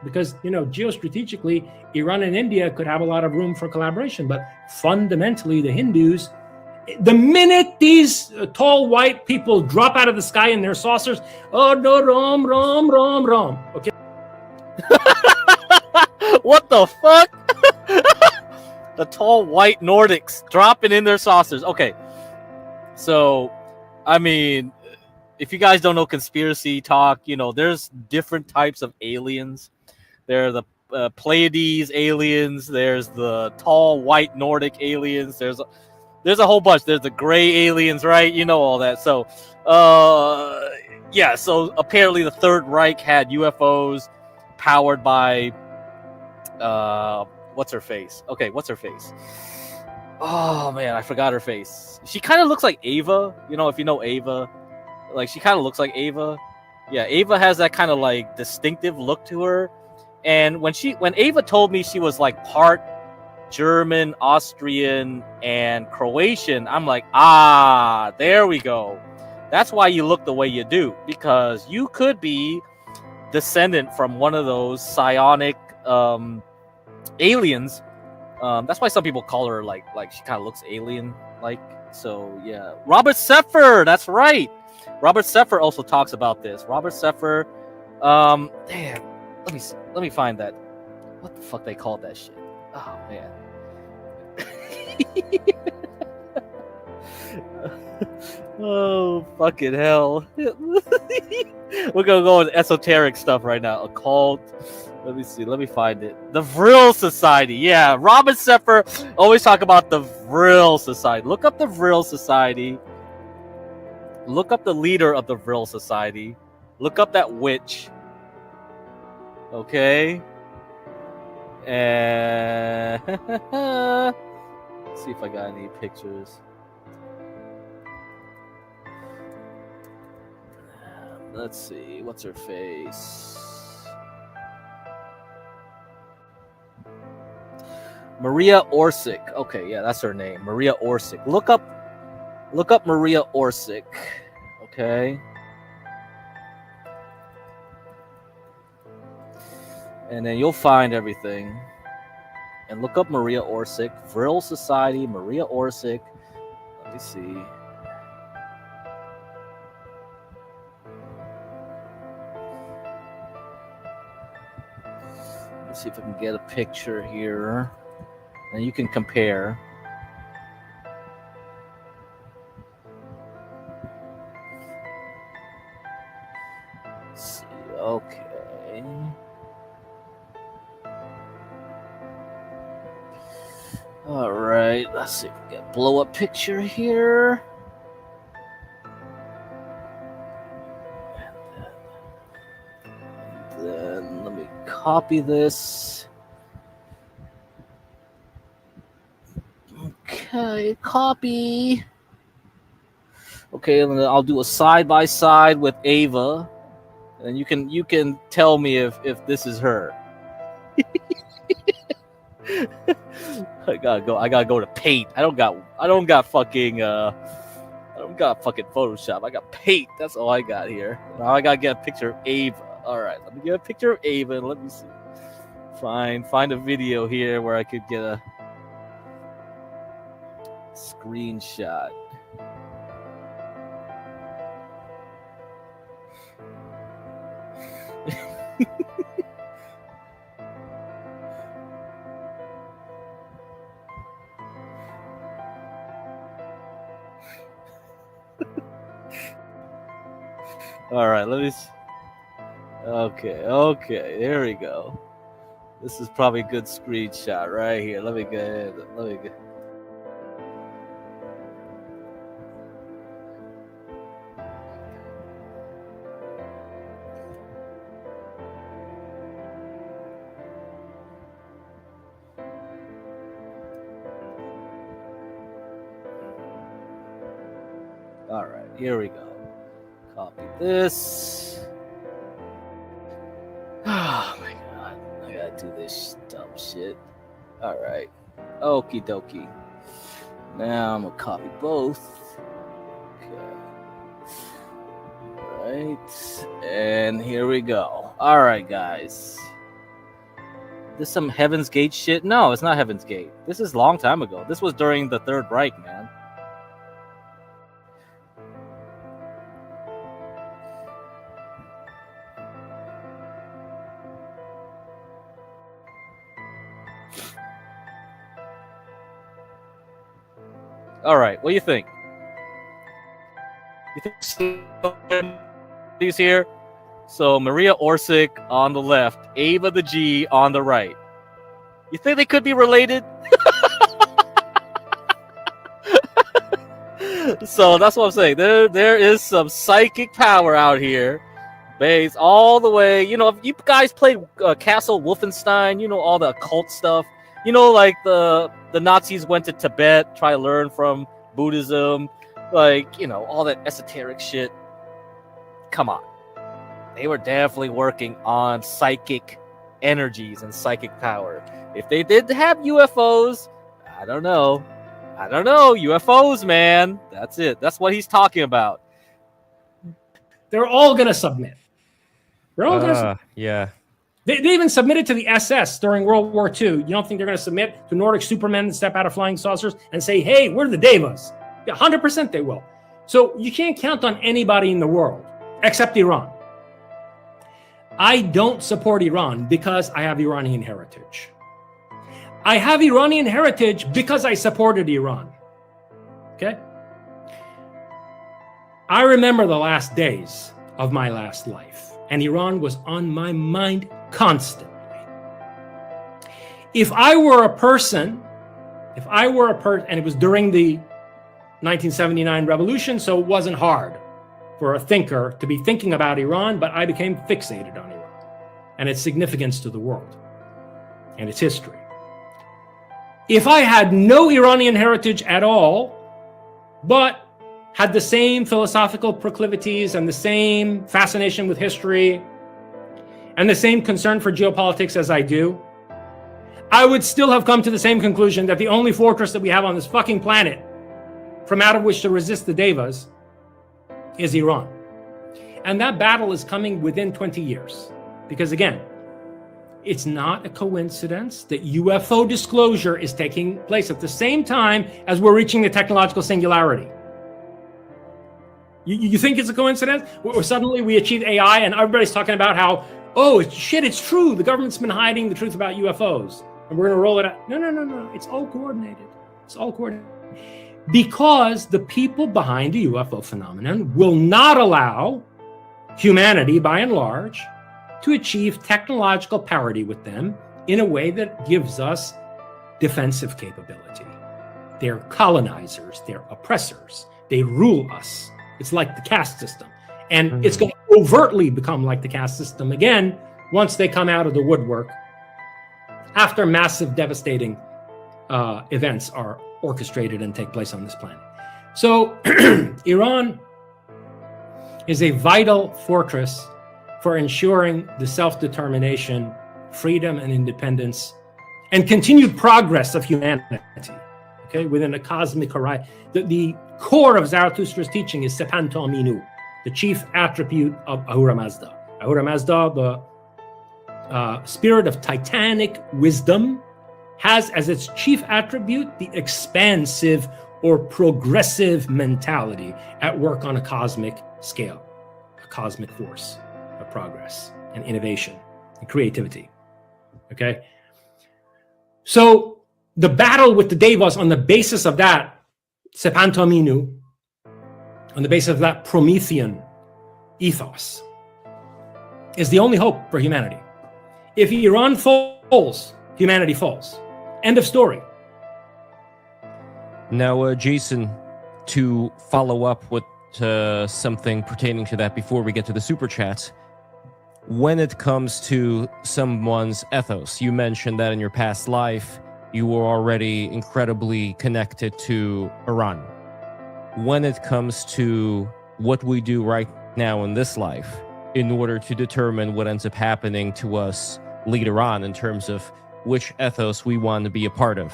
Speaker 4: because, geostrategically, Iran and India could have a lot of room for collaboration, but fundamentally, the Hindus, the minute these tall white people drop out of the sky in their saucers, oh, no, Ram. Okay.
Speaker 2: What the fuck? The tall white Nordics dropping in their saucers. Okay. So, I mean, if you guys don't know conspiracy talk, you know, there's different types of aliens. There are the Pleiades aliens. There's the tall white Nordic aliens. There's a whole bunch. There's the gray aliens, right? You know all that. So, yeah. So apparently the Third Reich had UFOs powered by what's her face? Okay, what's her face? Oh man, I forgot her face. She kind of looks like Ava. You know, if you know Ava, like she kind of looks like Ava. Yeah, Ava has that kind of like distinctive look to her. And when Ava told me she was like part German, Austrian, and Croatian, I'm like, ah, there we go. That's why you look the way you do, because you could be descendant from one of those psionic aliens. That's why some people call her like she kind of looks alien like. So yeah, Robert Seffer, that's right. Robert Seffer also talks about this. Robert Seffer, damn, let me find that. What the fuck they called that shit? Oh man. Oh fucking hell. We're gonna go with esoteric stuff right now. Occult. Let me see. Let me find it. The Vril Society. Yeah, Robert Seffer always talk about the Vril Society. Look up the Vril Society. Look up the leader of the Vril Society. Look up that witch. Okay. And let's see if I got any pictures. Let's see. What's her face? Maria Orsic. Okay, yeah, that's her name. Maria Orsic. Look up Maria Orsic. Okay. And then you'll find everything. And look up Maria Orsic. Vril Society, Maria Orsic. Let me see. Let's see if I can get a picture here. And you can compare. Let's see. Okay. All right. Let's see if we can get a blow up picture here. And then let me copy this. Okay, copy. Okay, and then I'll do a side by side with Ava, and you can tell me if this is her. I gotta go to Paint. I don't got fucking Photoshop. I got Paint. That's all I got here. Now I gotta get a picture of Ava. All right, let me get a picture of Ava. And let me see. Find a video here where I could get a screenshot. All right, let me. Okay, there we go. This is probably a good screenshot right here. Let me get. All right, here we go. Copy this. Oh my god, I gotta do this dumb shit. All right, okie dokie. Now I'm gonna copy both. Okay. All right, and here we go. All right, guys. This some Heaven's Gate shit? No, it's not Heaven's Gate. This is a long time ago. This was during the Third Reich, man. All right, what do you think? You think somebody's here? So Maria Orsic on the left, Ava the G on the right. You think they could be related? So that's what I'm saying. There is some psychic power out here, based all the way. You know, if you guys played Castle Wolfenstein, you know all the occult stuff. You know, like the Nazis went to Tibet, try to learn from Buddhism, like, you know, all that esoteric shit. Come on, they were definitely working on psychic energies and psychic power. If they did have UFOs, I don't know. UFOs, man. That's it. That's what he's talking about.
Speaker 4: They're all going to submit. They're all going to.
Speaker 5: Yeah.
Speaker 4: They even submitted to the SS during World War II. You don't think they're going to submit to Nordic Supermen and step out of flying saucers and say, hey, we're the Devas? 100% they will. So you can't count on anybody in the world except Iran. I don't support Iran because I have Iranian heritage. I have Iranian heritage because I supported Iran. Okay? I remember the last days of my last life, and Iran was on my mind constantly. If I were a person, and it was during the 1979 revolution, so it wasn't hard for a thinker to be thinking about Iran, but I became fixated on Iran and its significance to the world and its history. If I had no Iranian heritage at all, but had the same philosophical proclivities and the same fascination with history and the same concern for geopolitics as I do, I would still have come to the same conclusion that the only fortress that we have on this fucking planet from out of which to resist the Devas is Iran. And that battle is coming within 20 years. Because again, it's not a coincidence that UFO disclosure is taking place at the same time as we're reaching the technological singularity. You think it's a coincidence? Or suddenly we achieve AI and everybody's talking about how, oh, shit, it's true. The government's been hiding the truth about UFOs. And we're going to roll it out. No. It's all coordinated. It's all coordinated. Because the people behind the UFO phenomenon will not allow humanity, by and large, to achieve technological parity with them in a way that gives us defensive capability. They're colonizers, they're oppressors, they rule us. It's like the caste system. And it's going to overtly become like the caste system again once they come out of the woodwork after massive devastating events are orchestrated and take place on this planet. So Iran is a vital fortress for ensuring the self-determination, freedom and independence, and continued progress of humanity, okay, within a cosmic horizon. The core of Zarathustra's teaching is Sepanta Aminu, the chief attribute of Ahura Mazda. Ahura Mazda, the spirit of titanic wisdom, has as its chief attribute the expansive or progressive mentality at work on a cosmic scale, a cosmic force of progress and innovation and creativity. Okay? So the battle with the Devas on the basis of that Sepanta Aminu, on the basis of that Promethean ethos, is the only hope for humanity. If Iran falls, humanity falls. End of story.
Speaker 5: Now, Jason, to follow up with something pertaining to that before we get to the super chats, when it comes to someone's ethos, you mentioned that in your past life, you were already incredibly connected to Iran. When it comes to what we do right now in this life, in order to determine what ends up happening to us later on in terms of which ethos we want to be a part of,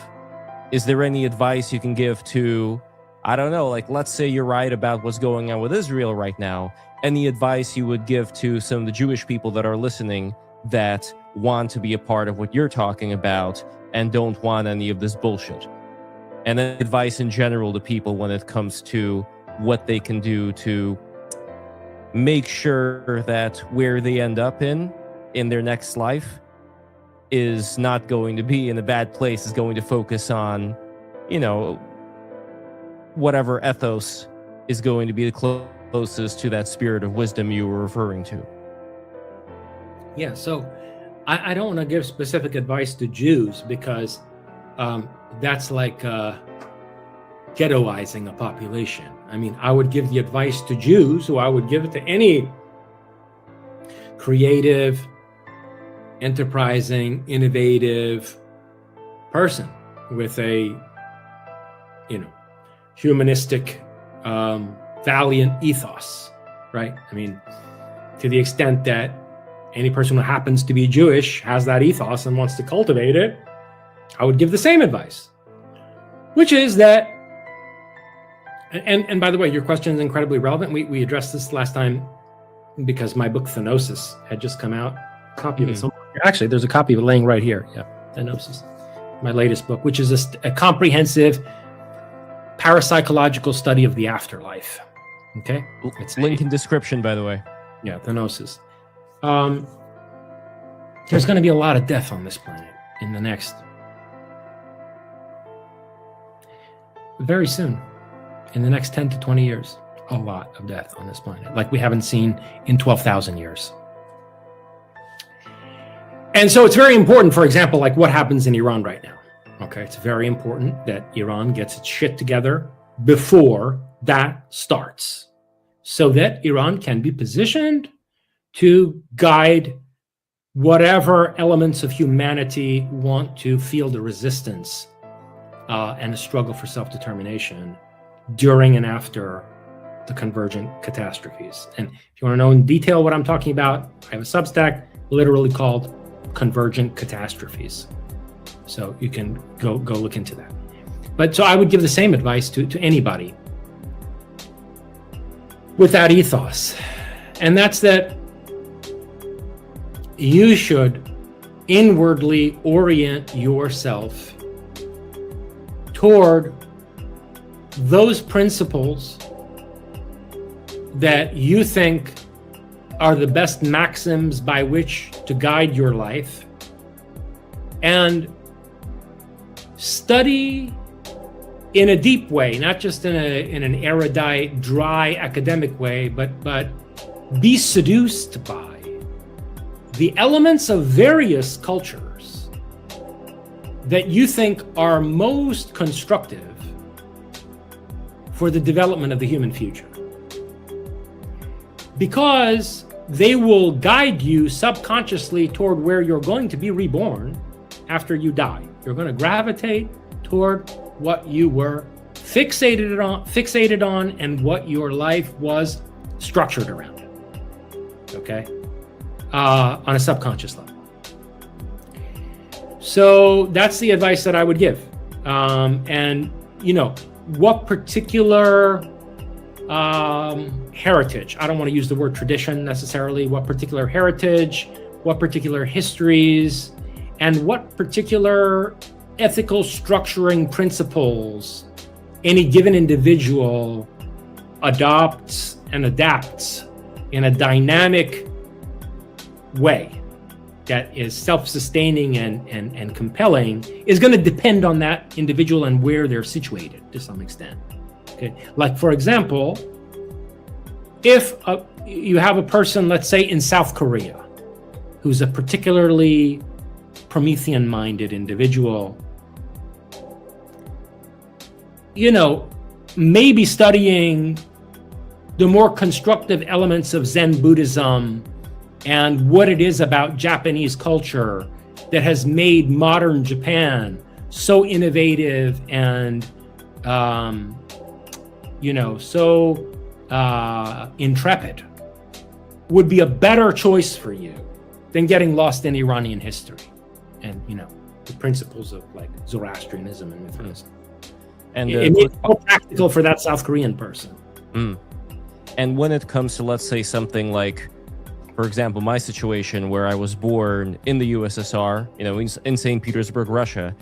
Speaker 5: is there any advice you can give to, I don't know, like let's say you're right about what's going on with Israel right now, any advice you would give to some of the Jewish people that are listening that want to be a part of what you're talking about and don't want any of this bullshit? And then advice in general to people when it comes to what they can do to make sure that where they end up in their next life is not going to be in a bad place, is going to focus on, you know, whatever ethos is going to be the closest to that spirit of wisdom you were referring to.
Speaker 4: Yeah, so I don't want to give specific advice to Jews because that's like ghettoizing a population. I mean, I would give the advice to Jews, who I would give it to any creative, enterprising, innovative person with a, humanistic, valiant ethos, right? I mean, to the extent that any person who happens to be Jewish has that ethos and wants to cultivate it, I would give the same advice, which is that, and by the way, your question is incredibly relevant. We addressed this last time because my book Thenosis had just come out. Copy of it somewhere. Actually, there's a copy of it laying right here. Yeah, Thenosis, my latest book, which is a comprehensive parapsychological study of the afterlife. Okay,
Speaker 5: it's link in description, by the way.
Speaker 4: Yeah, Thenosis. There's going to be a lot of death on this planet in the next, very soon, in the next 10 to 20 years. A lot of death on this planet, like we haven't seen in 12,000 years. And so it's very important, for example, like what happens in Iran right now. Okay, it's very important that Iran gets its shit together before that starts, so that Iran can be positioned to guide whatever elements of humanity want to feel the resistance and the struggle for self-determination during and after the convergent catastrophes. And if you want to know in detail what I'm talking about, I have a Substack literally called Convergent Catastrophes. So you can go look into that. But so I would give the same advice to anybody with that ethos. And that's that you should inwardly orient yourself toward those principles that you think are the best maxims by which to guide your life, and study in a deep way, not just in an erudite, dry academic way, but be seduced by the elements of various cultures that you think are most constructive for the development of the human future. Because they will guide you subconsciously toward where you're going to be reborn after you die. You're going to gravitate toward what you were fixated on and what your life was structured around. Okay? On a subconscious level. So that's the advice that I would give. And, what particular heritage, I don't want to use the word tradition necessarily, what particular heritage, what particular histories, and what particular ethical structuring principles any given individual adopts and adapts in a dynamic way that is self-sustaining and compelling is going to depend on that individual and where they're situated to some extent. Okay, like for example, if you have a person, let's say in South Korea, who's a particularly Promethean-minded individual, maybe studying the more constructive elements of Zen Buddhism and what it is about Japanese culture that has made modern Japan so innovative and so intrepid would be a better choice for you than getting lost in Iranian history and the principles of like Zoroastrianism and Mithraism. And it's more practical for that South Korean person.
Speaker 5: And when it comes to, let's say, something like, for example, my situation where I was born in the USSR, in St. Petersburg, Russia,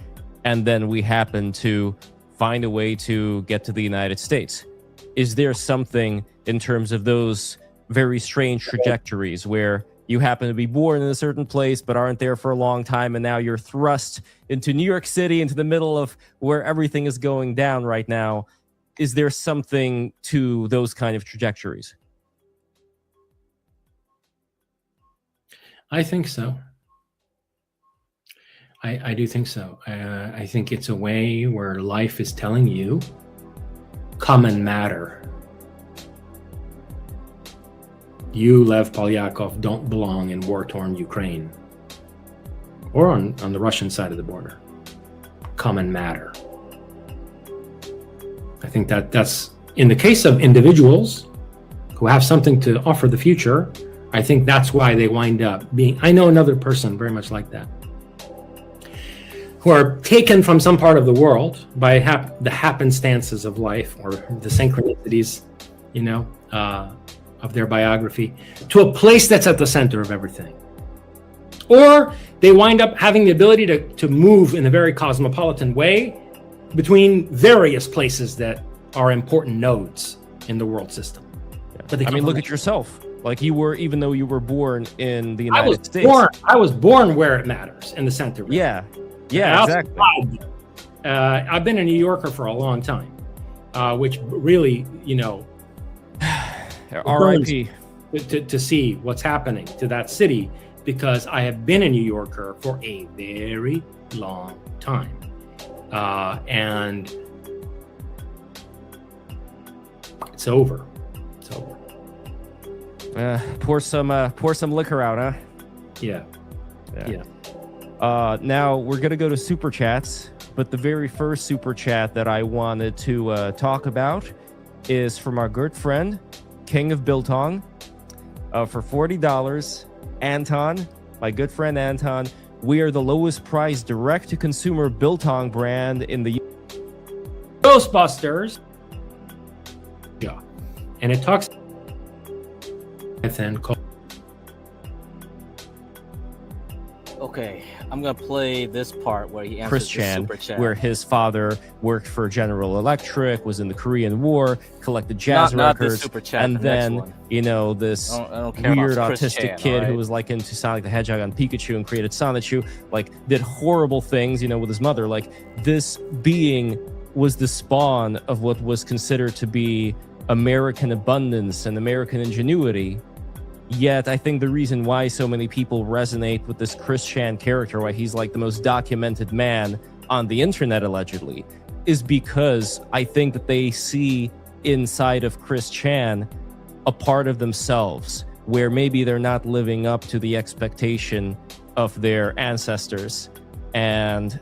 Speaker 5: and then we happened to find a way to get to the United States. Is there something in terms of those very strange trajectories where you happen to be born in a certain place but aren't there for a long time, and now you're thrust into New York City, into the middle of where everything is going down right now? is there something to those kind of trajectories?
Speaker 4: I think so. I do think so. I think it's a way where life is telling you, come and matter. You, Lev Polyakov, don't belong in war-torn Ukraine or on the Russian side of the border. Come and matter. I think that's, in the case of individuals who have something to offer the future, I think that's why they wind up being, I know another person very much like that, who are taken from some part of the world by the happenstances of life or the synchronicities, of their biography, to a place that's at the center of everything. Or they wind up having the ability to move in a very cosmopolitan way between various places that are important nodes in the world system. But I
Speaker 5: mean, look at yourself. Like you were, even though you were born in the United States.
Speaker 4: I was born where it matters, in the center.
Speaker 5: Yeah, exactly.
Speaker 4: I've been a New Yorker for a long time, which really,
Speaker 5: R.I.P.
Speaker 4: to see what's happening to that city, because I have been a New Yorker for a very long time. And it's over. It's over.
Speaker 5: Pour some liquor out, huh?
Speaker 4: Yeah.
Speaker 5: Now we're gonna go to super chats, but the very first super chat that I wanted to talk about is from our good friend King of Biltong for $40. Anton, my good friend Anton, we are the lowest priced direct-to-consumer biltong brand in the
Speaker 4: Ghostbusters. Yeah, and it talks.
Speaker 2: Okay, I'm gonna play this part where he answers
Speaker 5: Chris
Speaker 2: the
Speaker 5: Chan,
Speaker 2: super chat.
Speaker 5: where his father worked for General Electric, was in the Korean War, collected jazz records,
Speaker 2: super chat,
Speaker 5: and then this
Speaker 2: I don't care
Speaker 5: weird
Speaker 2: about Chris
Speaker 5: autistic
Speaker 2: Chan,
Speaker 5: kid
Speaker 2: right?
Speaker 5: who was like into Sonic the Hedgehog on Pikachu and created Sonichu, like did horrible things, with his mother. Like this being was the spawn of what was considered to be American abundance and American ingenuity. Yet I think the reason why so many people resonate with this Chris Chan character, why he's like the most documented man on the internet allegedly, is because I think that they see inside of Chris Chan a part of themselves where maybe they're not living up to the expectation of their ancestors. And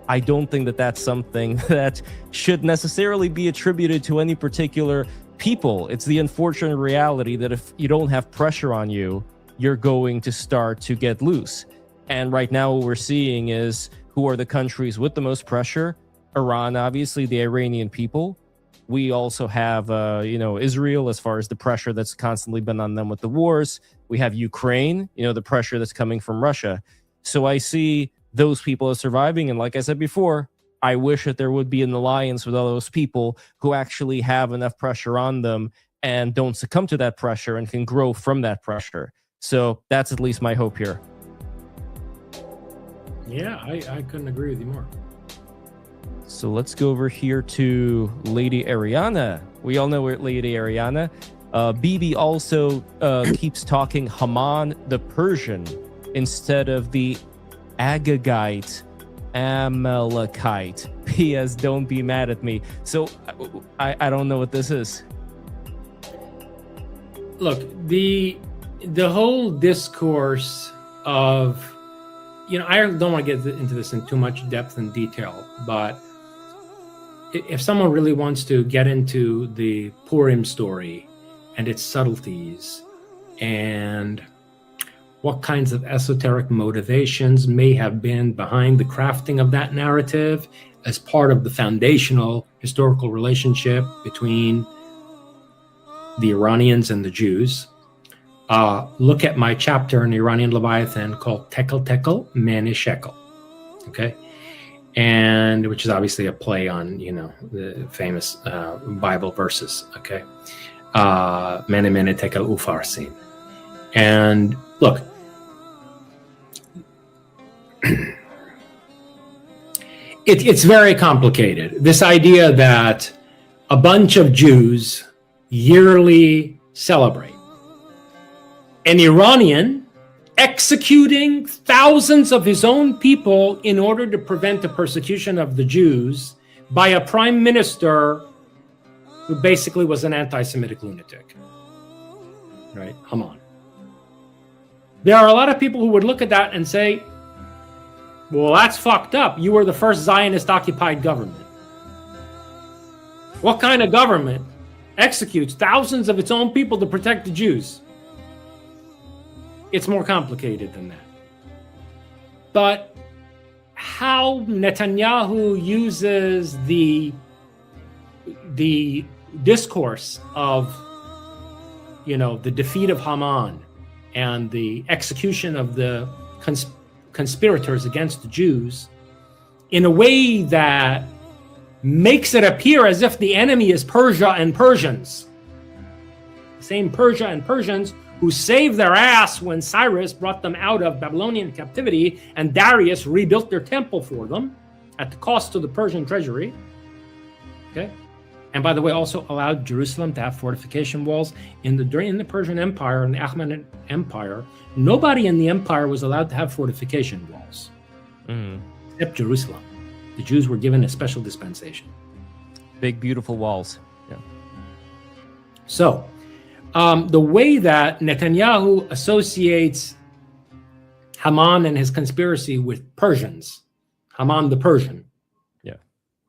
Speaker 5: I don't think that that's something that should necessarily be attributed to any particular people. It's the unfortunate reality that if you don't have pressure on you, you're going to start to get loose. And right now what we're seeing is who are the countries with the most pressure? Iran, obviously, the Iranian people. We also have, Israel, as far as the pressure that's constantly been on them with the wars. We have Ukraine, the pressure that's coming from Russia. So I see those people as surviving. And like I said before, I wish that there would be an alliance with all those people who actually have enough pressure on them and don't succumb to that pressure and can grow from that pressure. So that's at least my hope here.
Speaker 4: Yeah, I couldn't agree with you more.
Speaker 5: So let's go over here to Lady Ariana. We all know Lady Ariana. BB also keeps talking Haman the Persian instead of the Agagite Amalekite. P.S. Don't be mad at me. So I don't know what this is.
Speaker 4: Look, the whole discourse of, I don't want to get into this in too much depth and detail, but if someone really wants to get into the Purim story and its subtleties and what kinds of esoteric motivations may have been behind the crafting of that narrative as part of the foundational historical relationship between the Iranians and the Jews, look at my chapter in Iranian Leviathan called Tekel Tekel Mene Shekel, okay? And which is obviously a play on, the famous Bible verses, okay? Mene Mene Tekel Ufarsin. And look, it's very complicated. This idea that a bunch of Jews yearly celebrate. An Iranian executing thousands of his own people in order to prevent the persecution of the Jews by a prime minister who basically was an anti-Semitic lunatic, right? Haman. There are a lot of people who would look at that and say, well, that's fucked up. You were the first Zionist-occupied government. What kind of government executes thousands of its own people to protect the Jews? It's more complicated than that. But how Netanyahu uses the discourse of, the defeat of Haman and the execution of the conspirators against the Jews in a way that makes it appear as if the enemy is Persia and Persians. The same Persia and Persians who saved their ass when Cyrus brought them out of Babylonian captivity and Darius rebuilt their temple for them at the cost to the Persian treasury. Okay? And by the way, also allowed Jerusalem to have fortification walls. During the Persian Empire and the Achaemenid Empire, nobody in the empire was allowed to have fortification walls, except Jerusalem. The Jews were given a special dispensation.
Speaker 5: Big, beautiful walls. Yeah.
Speaker 4: So, the way that Netanyahu associates Haman and his conspiracy with Persians, Haman the Persian,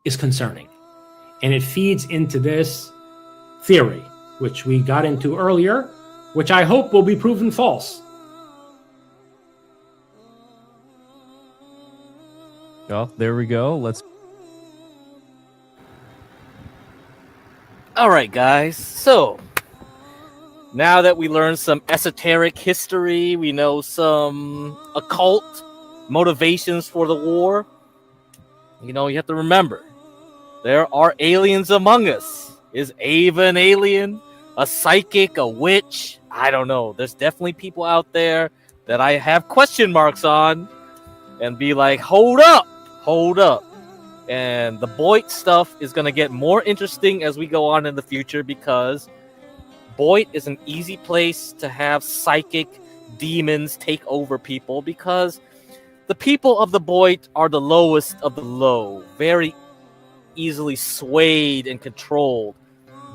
Speaker 4: is concerning. And it feeds into this theory, which we got into earlier, which I hope will be proven false.
Speaker 5: Well, there we go.
Speaker 2: All right, guys. So now that we learned some esoteric history, we know some occult motivations for the war. You have to remember, there are aliens among us. Is Ava an alien? A psychic? A witch? I don't know. There's definitely people out there that I have question marks on and be like, hold up. And the Boyd stuff is going to get more interesting as we go on in the future, because Boyd is an easy place to have psychic demons take over people, because the people of the Boyd are the lowest of the low, very easily swayed and controlled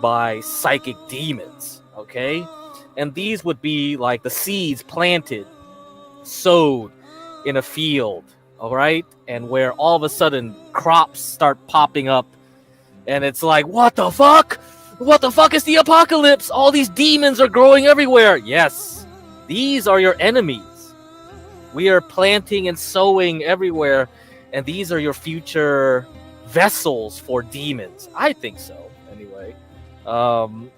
Speaker 2: by psychic demons, okay? And these would be like the seeds planted, sowed in a field, all right? And where all of a sudden crops start popping up, and it's like, what the fuck? What the fuck is the apocalypse? All these demons are growing everywhere. Yes, these are your enemies. We are planting and sowing everywhere, and these are your future vessels for demons. I think so, anyway. The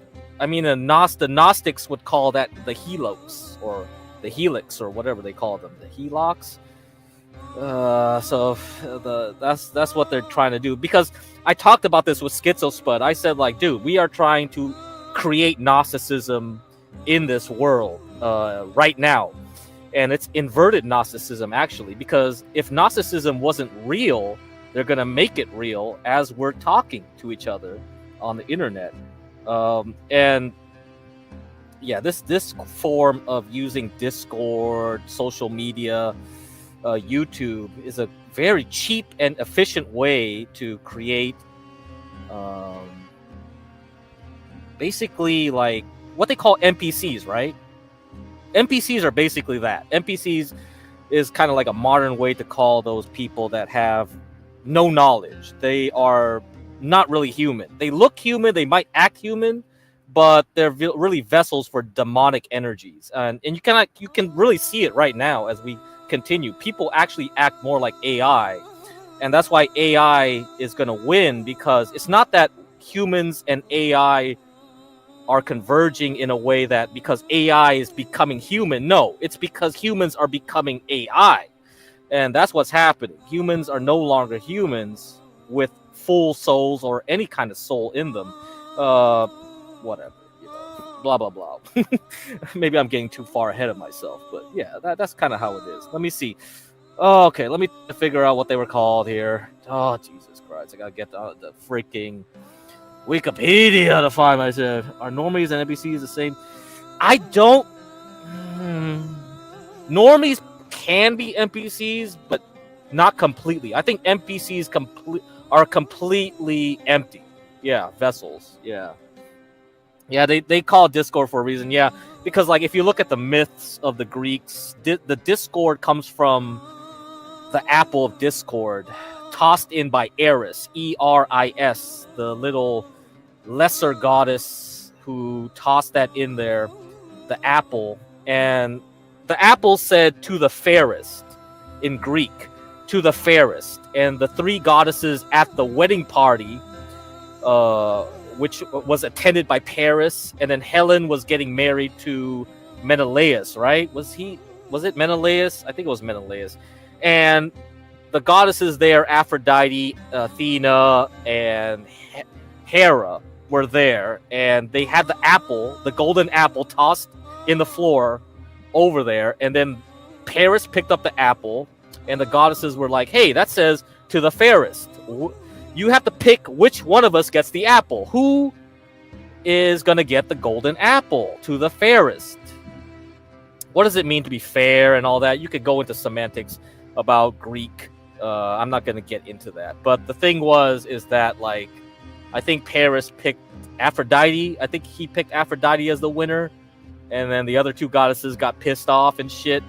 Speaker 2: Gnostics would call that the helix, or the helix, or whatever they call them, the helix. That's what they're trying to do. Because I talked about this with SchizoSpud. I said, like, dude, we are trying to create Gnosticism in this world right now. And it's inverted Gnosticism, actually, because if Gnosticism wasn't real, they're going to make it real as we're talking to each other on the internet. This form of using Discord, social media, YouTube is a very cheap and efficient way to create basically like what they call NPCs, right? NPCs are basically that. NPCs is kind of like a modern way to call those people that have no knowledge. They are not really human. They look human, they might act human, but they're really vessels for demonic energies. And you can really see it right now as we continue. People actually act more like AI. And that's why AI is going to win, because it's not that humans and AI are converging in a way that because AI is becoming human. No, it's because humans are becoming AI. And that's what's happening. Humans are no longer humans with full souls or any kind of soul in them. Whatever, blah, blah, blah. Maybe I'm getting too far ahead of myself, but yeah, that's kind of how it is. Let me see. Oh, okay, let me figure out what they were called here. Oh, Jesus Christ. I got to get the freaking Wikipedia to find myself. Are normies and NPCs the same? I don't. Normies can be NPCs, but not completely. I think NPCs are completely empty. Yeah, vessels. Yeah. Yeah, they call Discord for a reason. Yeah, because like if you look at the myths of the Greeks, the Discord comes from the apple of Discord, tossed in by Eris, Eris, the little lesser goddess who tossed that in there, the apple. And the apple said to the fairest in Greek, to the fairest. And the three goddesses at the wedding party, which was attended by Paris, and then Helen was getting married to Menelaus, right? Was it Menelaus? I think it was Menelaus. And the goddesses there, Aphrodite, Athena, and Hera, were there, and they had the apple, the golden apple, tossed in the floor over there, and then Paris picked up the apple, and the goddesses were like, hey, that says to the fairest. You have to pick which one of us gets the apple. Who is going to get the golden apple? To the fairest. What does it mean to be fair and all that? You could go into semantics about Greek. I'm not going to get into that. But the thing is that, like, I think Paris picked Aphrodite. I think he picked Aphrodite as the winner. And then the other two goddesses got pissed off and shit.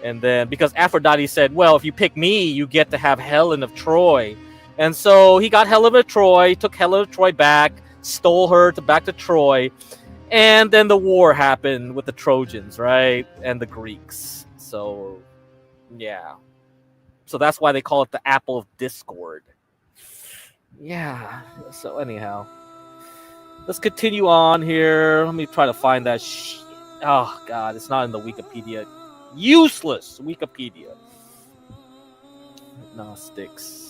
Speaker 2: And then, because Aphrodite said, well, if you pick me, you get to have Helen of Troy. And so he got Helen of Troy, took Helen of Troy back, stole her back to Troy. And then the war happened with the Trojans, right? And the Greeks. So, yeah. So that's why they call it the Apple of Discord. Yeah. So anyhow, let's continue on here. Let me try to find that shit. Oh, God. It's not in the Wikipedia. Useless Wikipedia. Gnostics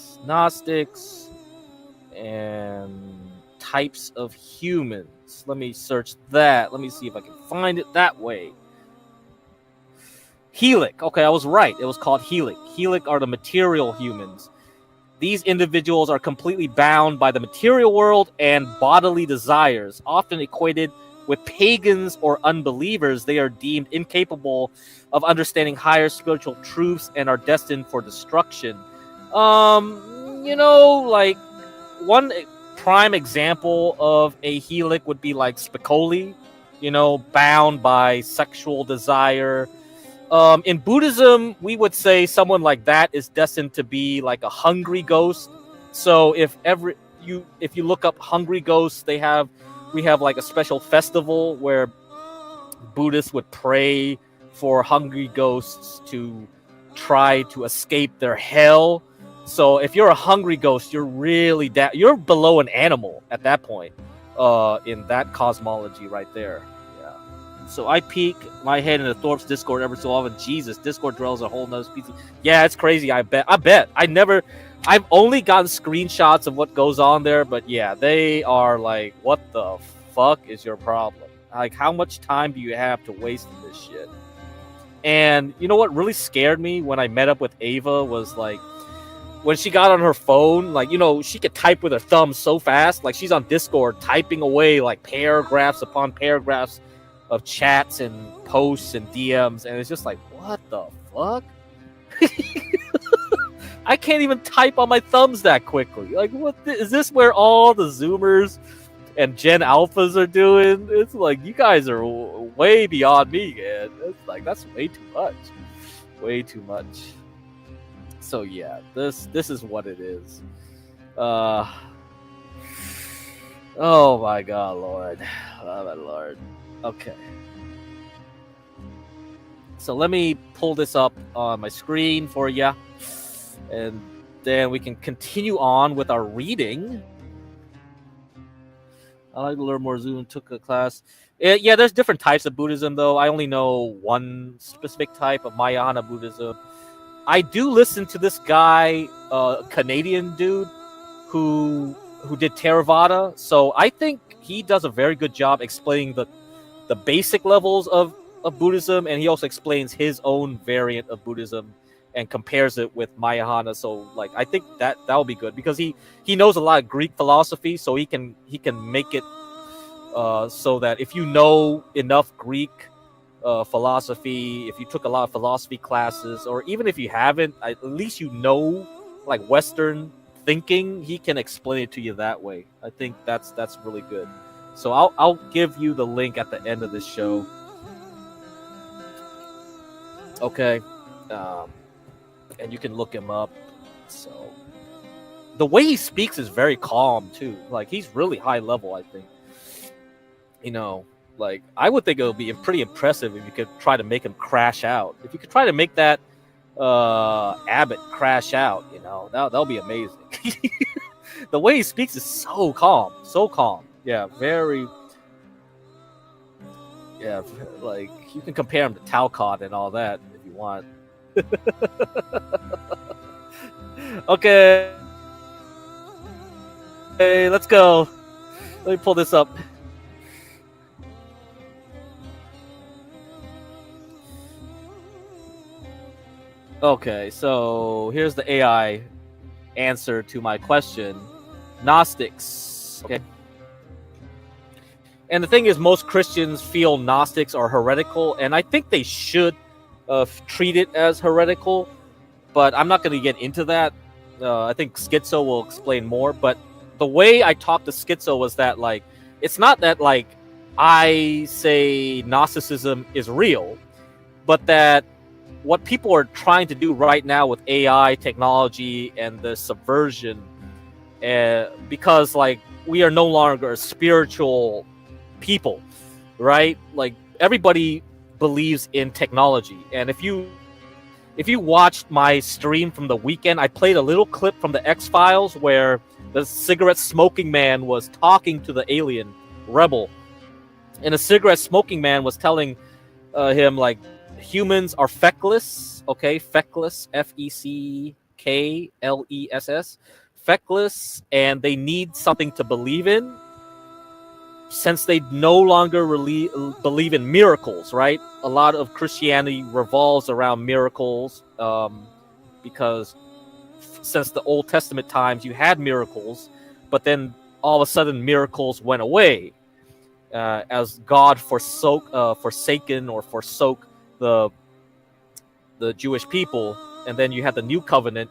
Speaker 2: and types of humans. Let me search that. Let me see if I can find it that way. Helic. Okay, I was right. It was called Helic. Helic are the material humans. These individuals are completely bound by the material world and bodily desires, often equated with pagans or unbelievers. They are deemed incapable of understanding higher spiritual truths and are destined for destruction. Like one prime example of a Helic would be like Spicoli, bound by sexual desire. In Buddhism, we would say someone like that is destined to be like a hungry ghost. So if you look up hungry ghosts, we have like a special festival where Buddhists would pray for hungry ghosts to try to escape their hell. So if you're a hungry ghost, you're really you're below an animal at that point, in that cosmology right there. Yeah. So I peek my head into Thorpe's Discord every so often. Jesus, Discord dwells a whole nother species. Yeah, it's crazy. I bet. I've only gotten screenshots of what goes on there, but yeah, they are like, what the fuck is your problem? Like, how much time do you have to waste in this shit? And you know what really scared me when I met up with Ava was like, when she got on her phone, like, she could type with her thumb so fast. Like, she's on Discord typing away like paragraphs upon paragraphs of chats and posts and DMs. And it's just like, what the fuck? I can't even type on my thumbs that quickly. Like, is this where all the Zoomers and Gen Alphas are doing? It's like, you guys are way beyond me, man. It's like, that's way too much. Way too much. So yeah, this is what it is. Oh my God, Lord. Oh my Lord. Okay. So let me pull this up on my screen for you, and then we can continue on with our reading. I like to learn more. Zoom took a class. Yeah, there's different types of Buddhism, though. I only know one specific type of Mahayana Buddhism. I do listen to this guy, Canadian dude, who did Theravada. So I think he does a very good job explaining the basic levels of Buddhism, and he also explains his own variant of Buddhism and compares it with Mahayana. So like I think that will be good because he knows a lot of Greek philosophy, so he can make it so that if you know enough Greek philosophy, if you took a lot of philosophy classes, or even if you haven't, at least you know like Western thinking, he can explain it to you that way. I think that's really good. So I'll give you the link at the end of this show. Okay. And you can look him up. So the way he speaks is very calm too. Like he's really high level, I think. You know, like I would think it would be pretty impressive if you could try to make him crash out. If you could try to make that Abbott crash out, you know, that'll be amazing. The way he speaks is so calm, so calm. Yeah, very. Yeah, like you can compare him to Talcott and all that if you want. Okay. Hey, let's go. Let me pull this up. Okay, so here's the AI answer to my question. Gnostics. Okay. And the thing is, most Christians feel Gnostics are heretical, and I think they should treat it as heretical, but I'm not going to get into that. I think Schizo will explain more, but the way I talked to Schizo was that, like, it's not that, like, I say Gnosticism is real, but that what people are trying to do right now with AI technology and the subversion, because, like, we are no longer a spiritual people, right? Like everybody believes in technology, and if you watched my stream from the weekend, I played a little clip from the X-Files where the cigarette smoking man was talking to the alien rebel, and the cigarette smoking man was telling him like humans are feckless, okay, feckless, Feckless, feckless, and they need something to believe in, since they no longer really believe in miracles, right? A lot of Christianity revolves around miracles, because since the Old Testament times you had miracles, but then all of a sudden miracles went away as God forsook the Jewish people, and then you had the New Covenant.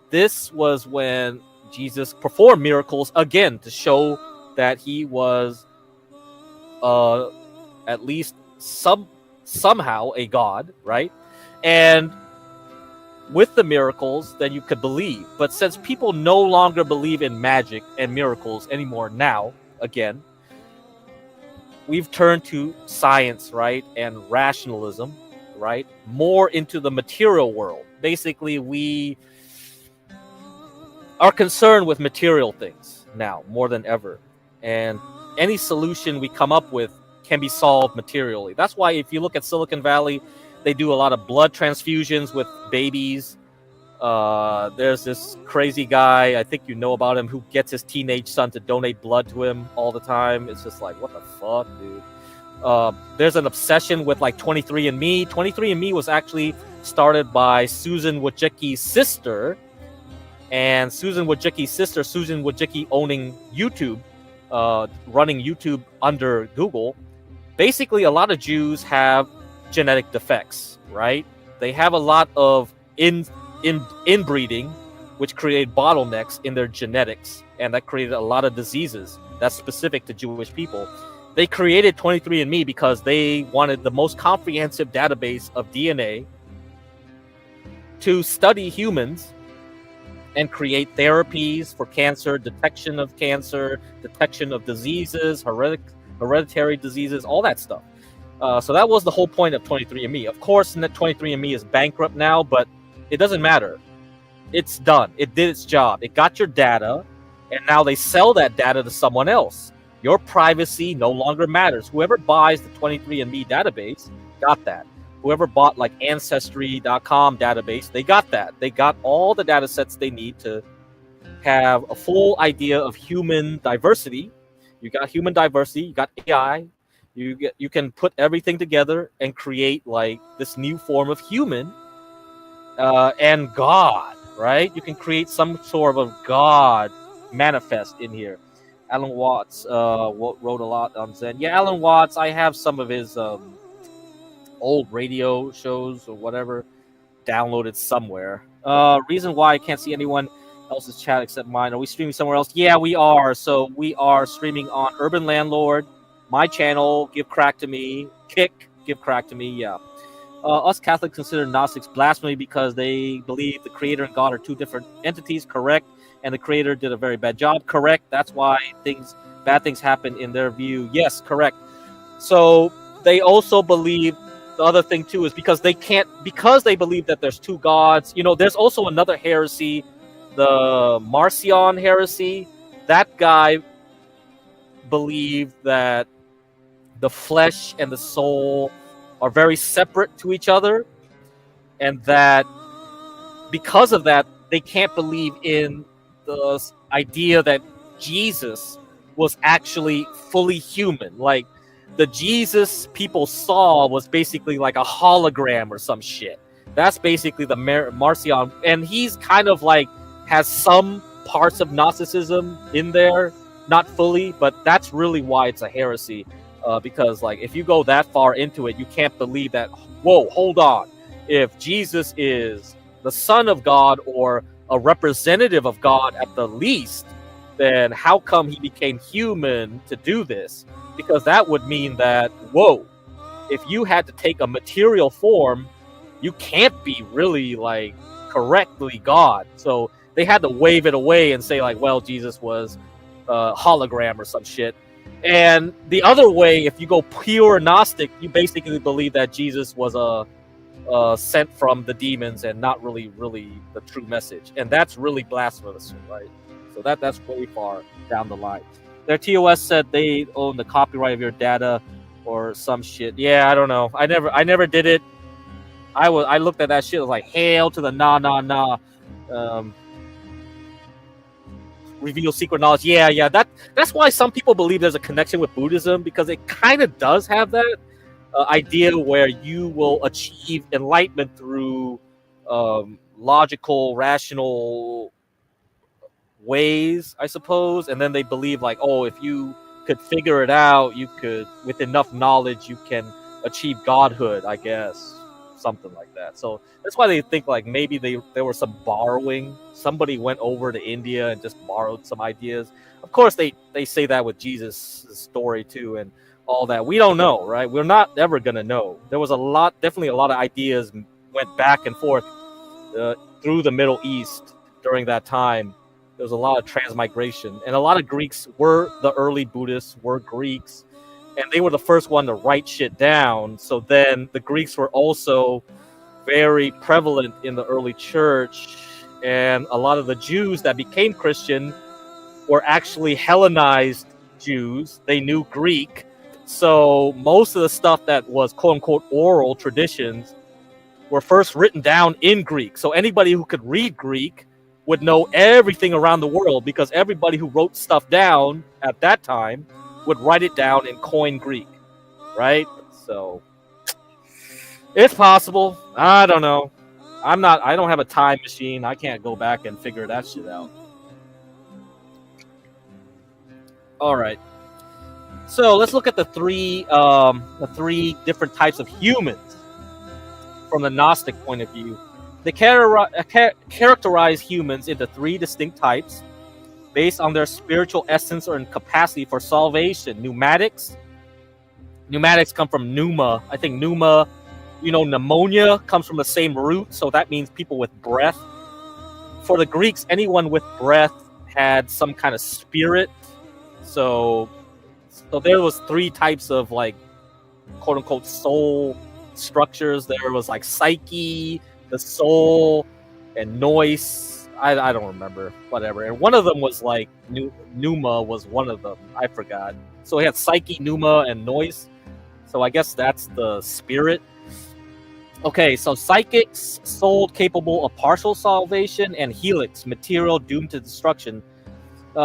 Speaker 2: This was when Jesus performed miracles again to show that he was at least somehow a god, right? And with the miracles, then you could believe. But since people no longer believe in magic and miracles anymore now, again, we've turned to science, right? And rationalism, right? More into the material world. Basically, we are concerned with material things now more than ever. And any solution we come up with can be solved materially. That's why if you look at Silicon Valley, they do a lot of blood transfusions with babies. There's this crazy guy, I think you know about him, who gets his teenage son to donate blood to him all the time. It's just like, what the fuck, dude? There's an obsession with like 23andMe. 23andMe was actually started by Susan Wojcicki's sister. And Susan Wojcicki owning YouTube, running YouTube under Google. Basically, a lot of Jews have genetic defects, right? They have a lot of inbreeding, which created bottlenecks in their genetics, and that created a lot of diseases that's specific to Jewish people. They created 23andMe because they wanted the most comprehensive database of DNA to study humans and create therapies for cancer, detection of diseases, hereditary diseases, all that stuff. So that was the whole point of 23andMe. Of course, 23andMe is bankrupt now, but it doesn't matter. It's done. It did its job. It got your data, and now they sell that data to someone else. Your privacy no longer matters. Whoever buys the 23andMe database got that. Whoever bought like Ancestry.com database, they got that. They got all the data sets they need to have a full idea of human diversity. You got human diversity, you got AI, you can put everything together and create like this new form of human and God, right? You can create some sort of God manifest in here. Alan Watts wrote a lot on Zen. Yeah, Alan Watts, I have some of his old radio shows or whatever downloaded somewhere. Reason why I can't see anyone else's chat except mine. Are we streaming somewhere else? Yeah, we are. So we are streaming on Urban Landlord, my channel, Give Crack to Me, Kick, Give Crack to Me, yeah. Us Catholics consider Gnostics blasphemy because they believe the Creator and God are two different entities, correct? And the Creator did a very bad job, correct? That's why bad things happen in their view. Yes, correct. So they also believe the other thing too is because they believe that there's two gods. You know, there's also another heresy, the Marcion heresy. That guy believed that the flesh and the soul are very separate to each other, and that because of that, they can't believe in the idea that Jesus was actually fully human. Like, the Jesus people saw was basically like a hologram or some shit. That's basically the Marcion, and he's kind of like has some parts of Gnosticism in there, not fully, but that's really why it's a heresy. Because like if you go that far into it, you can't believe that. Whoa, hold on. If Jesus is the Son of God or a representative of God at the least, then how come he became human to do this? Because that would mean that, whoa, if you had to take a material form, you can't be really like correctly God. So they had to wave it away and say like, well, Jesus was a hologram or some shit. And the other way, if you go pure Gnostic, you basically believe that Jesus was sent from the demons and not really the true message. And that's really blasphemous, right? So that's really far down the line. Their TOS said they own the copyright of your data or some shit. Yeah, I don't know. I never did it. I looked at that shit. I was like, hail to the nah. Reveal secret knowledge. Yeah. That's why some people believe there's a connection with Buddhism, because it kind of does have that idea where you will achieve enlightenment through logical, rational ways, I suppose. And then they believe like, oh, if you could figure it out, you could, with enough knowledge, you can achieve godhood, I guess. Something like that. So that's why they think like maybe there was some borrowing. Somebody went over to India and just borrowed some ideas. Of course, they say that with Jesus' story too and all that. We don't know, right? We're not ever gonna know. There was definitely a lot of ideas went back and forth through the Middle East during that time. There was a lot of transmigration, and a lot of Greeks were the early Buddhists were Greeks. And they were the first one to write shit down. So then the Greeks were also very prevalent in the early church. And a lot of the Jews that became Christian were actually Hellenized Jews. They knew Greek. So most of the stuff that was quote unquote oral traditions were first written down in Greek. So anybody who could read Greek would know everything around the world, because everybody who wrote stuff down at that time would write it down in Koine Greek, right? So it's possible. I don't know. I don't have a time machine. I can't go back and figure that shit out. All right. So let's look at the three different types of humans from the Gnostic point of view. They characterize humans into three distinct types based on their spiritual essence or capacity for salvation. Pneumatics come from pneuma. I think pneuma, pneumonia comes from the same root, so that means people with breath. For the Greeks, anyone with breath had some kind of spirit. So there was three types of like quote unquote soul structures. There was like psyche, the soul, and nous. I don't remember, whatever. And one of them was like pneuma was one of them. I forgot. So we had psyche, pneuma, and nous. So I guess that's the spirit. Okay, so psychics, soul capable of partial salvation, and helix, material doomed to destruction.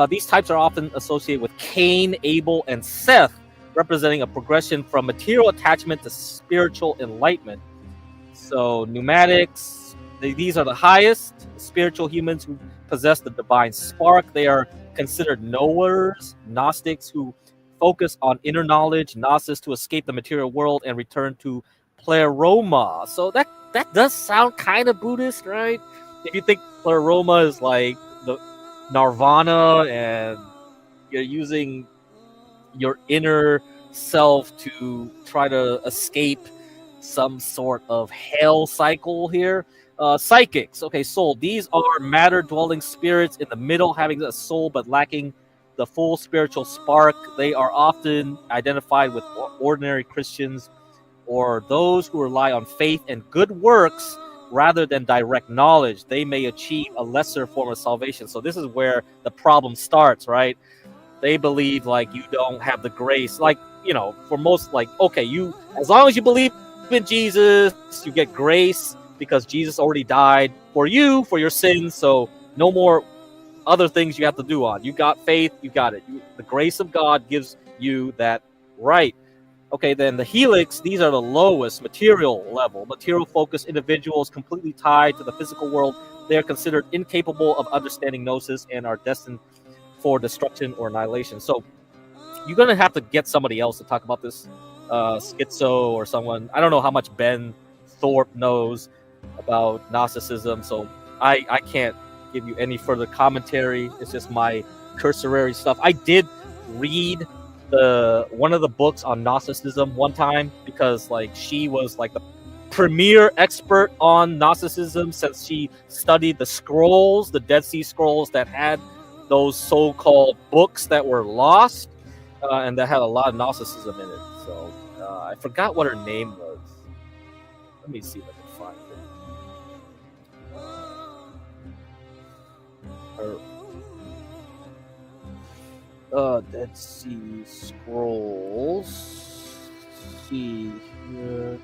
Speaker 2: These types are often associated with Cain, Abel, and Seth, representing a progression from material attachment to spiritual enlightenment. So pneumatics, These are the highest spiritual humans who possess the divine spark. They are considered knowers, Gnostics who focus on inner knowledge, Gnosis to escape the material world and return to Pleroma. So that does sound kind of Buddhist, right? If you think Pleroma is like the Nirvana and you're using your inner self to try to escape some sort of hell cycle here. Psychics, okay, soul. These are matter-dwelling spirits in the middle, having a soul but lacking the full spiritual spark. They are often identified with ordinary Christians or those who rely on faith and good works rather than direct knowledge. They may achieve a lesser form of salvation. So this is where the problem starts, right? They believe like you don't have the grace, like, you know, for most, like, okay, you, as long as you believe in Jesus, you get grace because Jesus already died for you, for your sins. So no more other things you have to do on. You got faith, you got it. The grace of God gives you that right. Okay, then the helix, these are the lowest material level, material focused individuals completely tied to the physical world. They are considered incapable of understanding gnosis and are destined for destruction or annihilation. So you're gonna have to get somebody else to talk about this, schizo or someone. I don't know how much Ben Thorpe knows about Gnosticism, so I can't give you any further commentary. It's just my cursory stuff. I did read one of the books on Gnosticism one time because like she was like the premier expert on Gnosticism since she studied the scrolls, the Dead Sea Scrolls that had those so-called books that were lost and that had a lot of Gnosticism in it. So I forgot what her name was. Let me see if I can find it. Her Dead Sea Scrolls. Let's see here.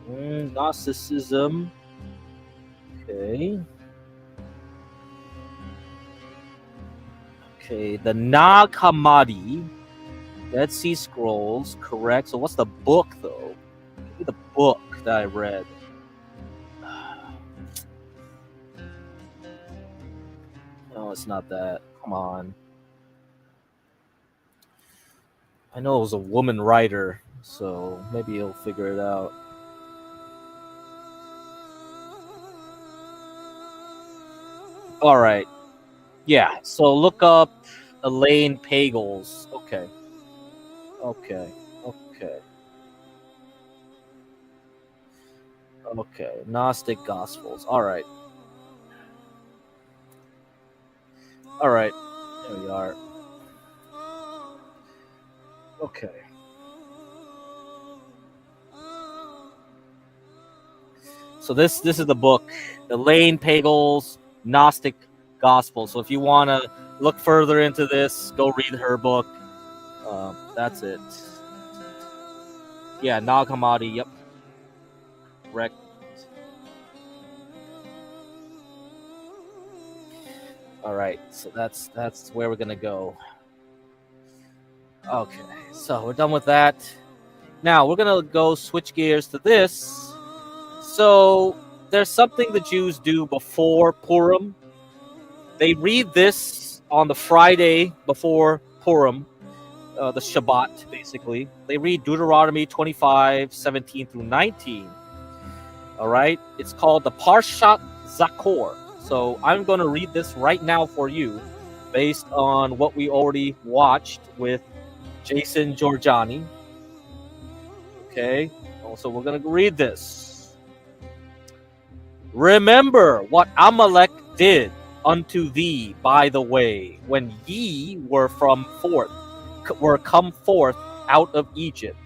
Speaker 2: Gnosticism. Okay. Okay, the Nag Hammadi, Dead Sea Scrolls, correct. So what's the book though? Give me the book that I read. No, it's not that. Come on. I know it was a woman writer, so maybe you'll figure it out. All right. Yeah, so look up Elaine Pagels. Okay. Okay, Gnostic Gospels. All right. There we are. Okay. So this is the book, Elaine Pagels, Gnostic Gospel. So if you want to look further into this, go read her book. That's it. Yeah, Nag Hammadi. Yep. Correct. All right. So that's where we're gonna go. Okay. So we're done with that. Now we're gonna go switch gears to this. So there's something the Jews do before Purim. They read this on the Friday before Purim, the Shabbat, basically. They read Deuteronomy 25, 17 through 19. All right? It's called the Parshat Zachor. So I'm going to read this right now for you based on what we already watched with Jason Giorgiani. Okay? Also, we're going to read this. Remember what Amalek did unto thee by the way, when ye were come forth out of Egypt,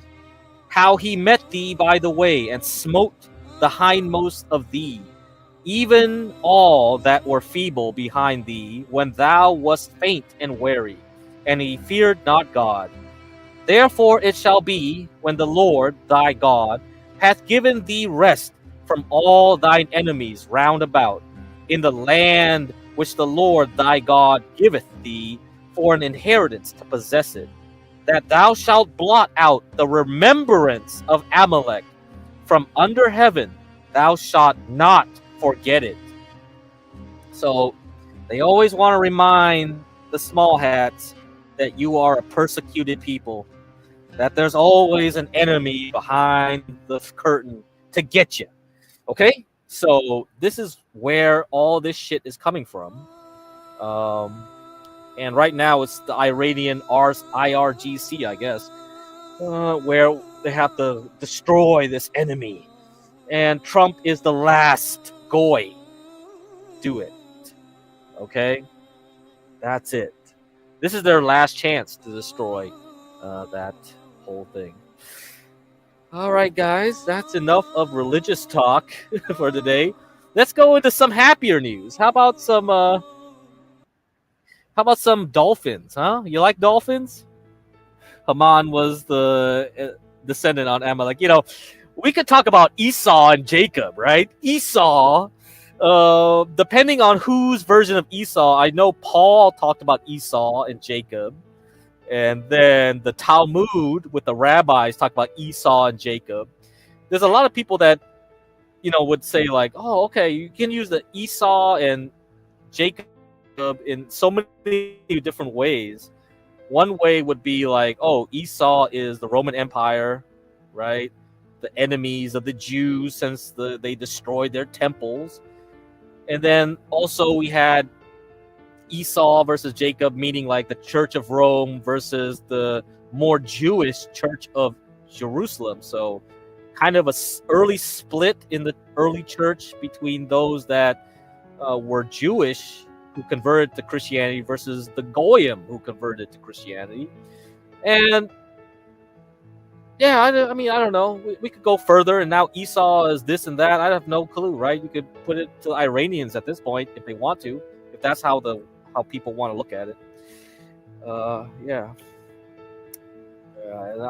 Speaker 2: how he met thee by the way, and smote the hindmost of thee, even all that were feeble behind thee, when thou wast faint and weary, and he feared not God. Therefore it shall be, when the Lord thy God hath given thee rest from all thine enemies round about, in the land which the Lord thy God giveth thee for an inheritance to possess it, that thou shalt blot out the remembrance of Amalek from under heaven, thou shalt not forget it. So they always want to remind the small hats that you are a persecuted people, that there's always an enemy behind the curtain to get you. Okay? So this is where all this shit is coming from. And right now it's the Iranian IRGC, I guess, where they have to destroy this enemy. And Trump is the last goy. Do it. Okay? That's it. This is their last chance to destroy that whole thing. All right, guys, that's enough of religious talk for today. Let's go into some happier news. How about some dolphins, huh? You like dolphins? Haman was the descendant on Amalek. You know, we could talk about Esau and Jacob, right? Esau, depending on whose version of Esau, I know Paul talked about Esau and Jacob. And then the Talmud with the rabbis talk about Esau and Jacob. There's a lot of people that, you know, would say like, oh, okay, you can use the Esau and Jacob in so many different ways. One way would be like, oh, Esau is the Roman Empire, right? The enemies of the Jews since they destroyed their temples. And then also we had Esau versus Jacob, meaning like the Church of Rome versus the more Jewish Church of Jerusalem. So kind of a early split in the early church between those that were Jewish who converted to Christianity versus the Goyim who converted to Christianity. And yeah, I mean, I don't know. We could go further, and now Esau is this and that. I have no clue, right? You could put it to Iranians at this point if they want to, if that's how people want to look at it. Yeah.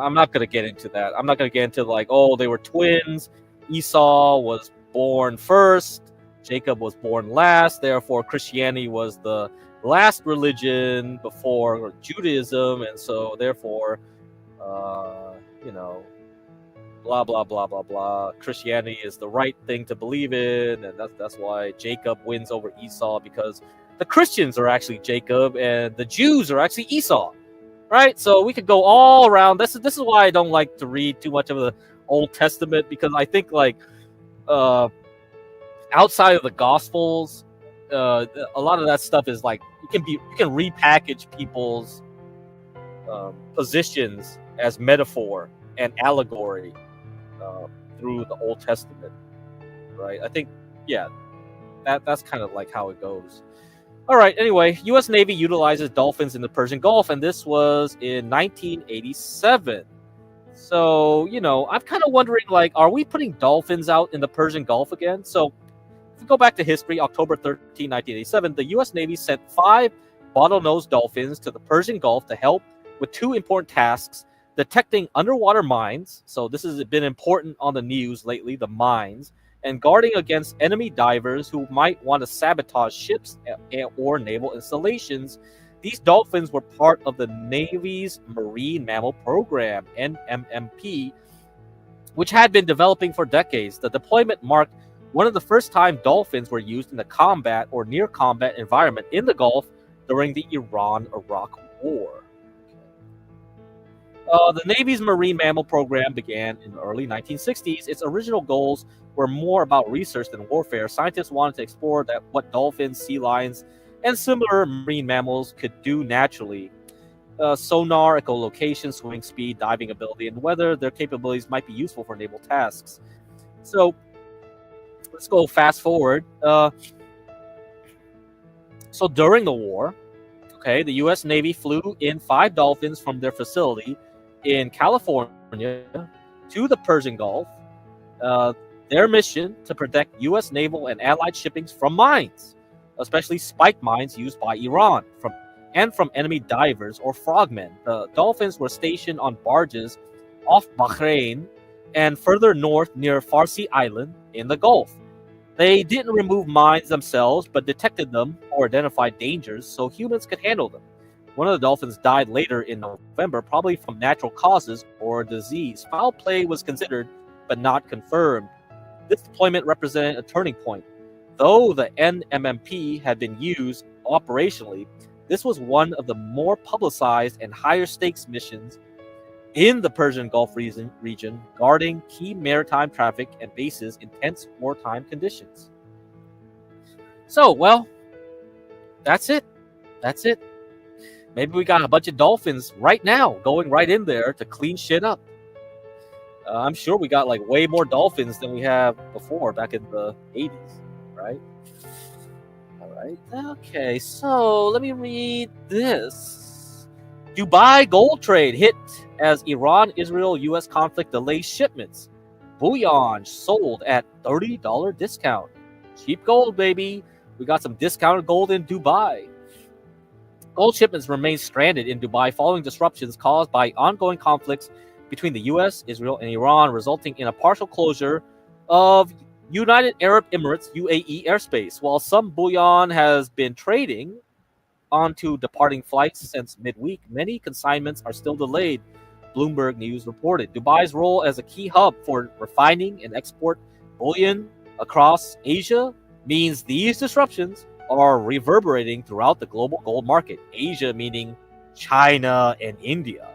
Speaker 2: I'm not going to get into that. I'm not going to get into like, oh, they were twins. Esau was born first. Jacob was born last. Therefore, Christianity was the last religion before Judaism. And so, therefore, you know, blah, blah, blah, blah, blah. Christianity is the right thing to believe in. And that's why Jacob wins over Esau, because the Christians are actually Jacob and the Jews are actually Esau, right? So we could go all around. This is why I don't like to read too much of the Old Testament, because I think like outside of the Gospels, a lot of that stuff is like you can repackage people's positions as metaphor and allegory through the Old Testament, right? I think that's kind of like how it goes. All right, anyway, U.S. Navy utilizes dolphins in the Persian Gulf, and this was in 1987. So, you know, I'm kind of wondering, like, are we putting dolphins out in the Persian Gulf again? So, if we go back to history, October 13, 1987, the U.S. Navy sent 5 bottlenose dolphins to the Persian Gulf to help with 2 important tasks: detecting underwater mines, so this has been important on the news lately, the mines, and guarding against enemy divers who might want to sabotage ships or naval installations. These dolphins were part of the Navy's Marine Mammal Program, NMMP, which had been developing for decades. The deployment marked one of the first time dolphins were used in a combat or near combat environment in the Gulf during the Iran-Iraq War. The Navy's Marine Mammal Program began in the early 1960s. Its original goals were more about research than warfare. Scientists wanted to explore what dolphins, sea lions, and similar marine mammals could do naturally. Sonar, echolocation, swimming speed, diving ability, and whether their capabilities might be useful for naval tasks. So, let's go fast forward. So during the war, the U.S. Navy flew in 5 dolphins from their facility in California to the Persian Gulf. Their mission to protect U.S. naval and allied shippings from mines, especially spike mines used by Iran, from enemy divers or frogmen. The dolphins were stationed on barges off Bahrain and further north near Farsi Island in the Gulf. They didn't remove mines themselves, but detected them or identified dangers so humans could handle them. One of the dolphins died later in November, probably from natural causes or disease. Foul play was considered, but not confirmed. This deployment represented a turning point. Though the NMMP had been used operationally, this was one of the more publicized and higher stakes missions in the Persian Gulf region, guarding key maritime traffic and bases in tense wartime conditions. So, well, that's it. That's it. Maybe we got a bunch of dolphins right now going right in there to clean shit up. I'm sure we got like way more dolphins than we have before back in the 80s, right? All right. Okay, so let me read this. Dubai gold trade hit as Iran-Israel-U.S. conflict delays shipments. Bullion sold at $30 discount. Cheap gold, baby. We got some discounted gold in Dubai. Gold shipments remain stranded in Dubai following disruptions caused by ongoing conflicts between the U.S., Israel, and Iran, resulting in a partial closure of United Arab Emirates UAE airspace. While some bullion has been trading onto departing flights since midweek, many consignments are still delayed, Bloomberg News reported. Dubai's role as a key hub for refining and export bullion across Asia means these disruptions are reverberating throughout the global gold market. Asia meaning China and India.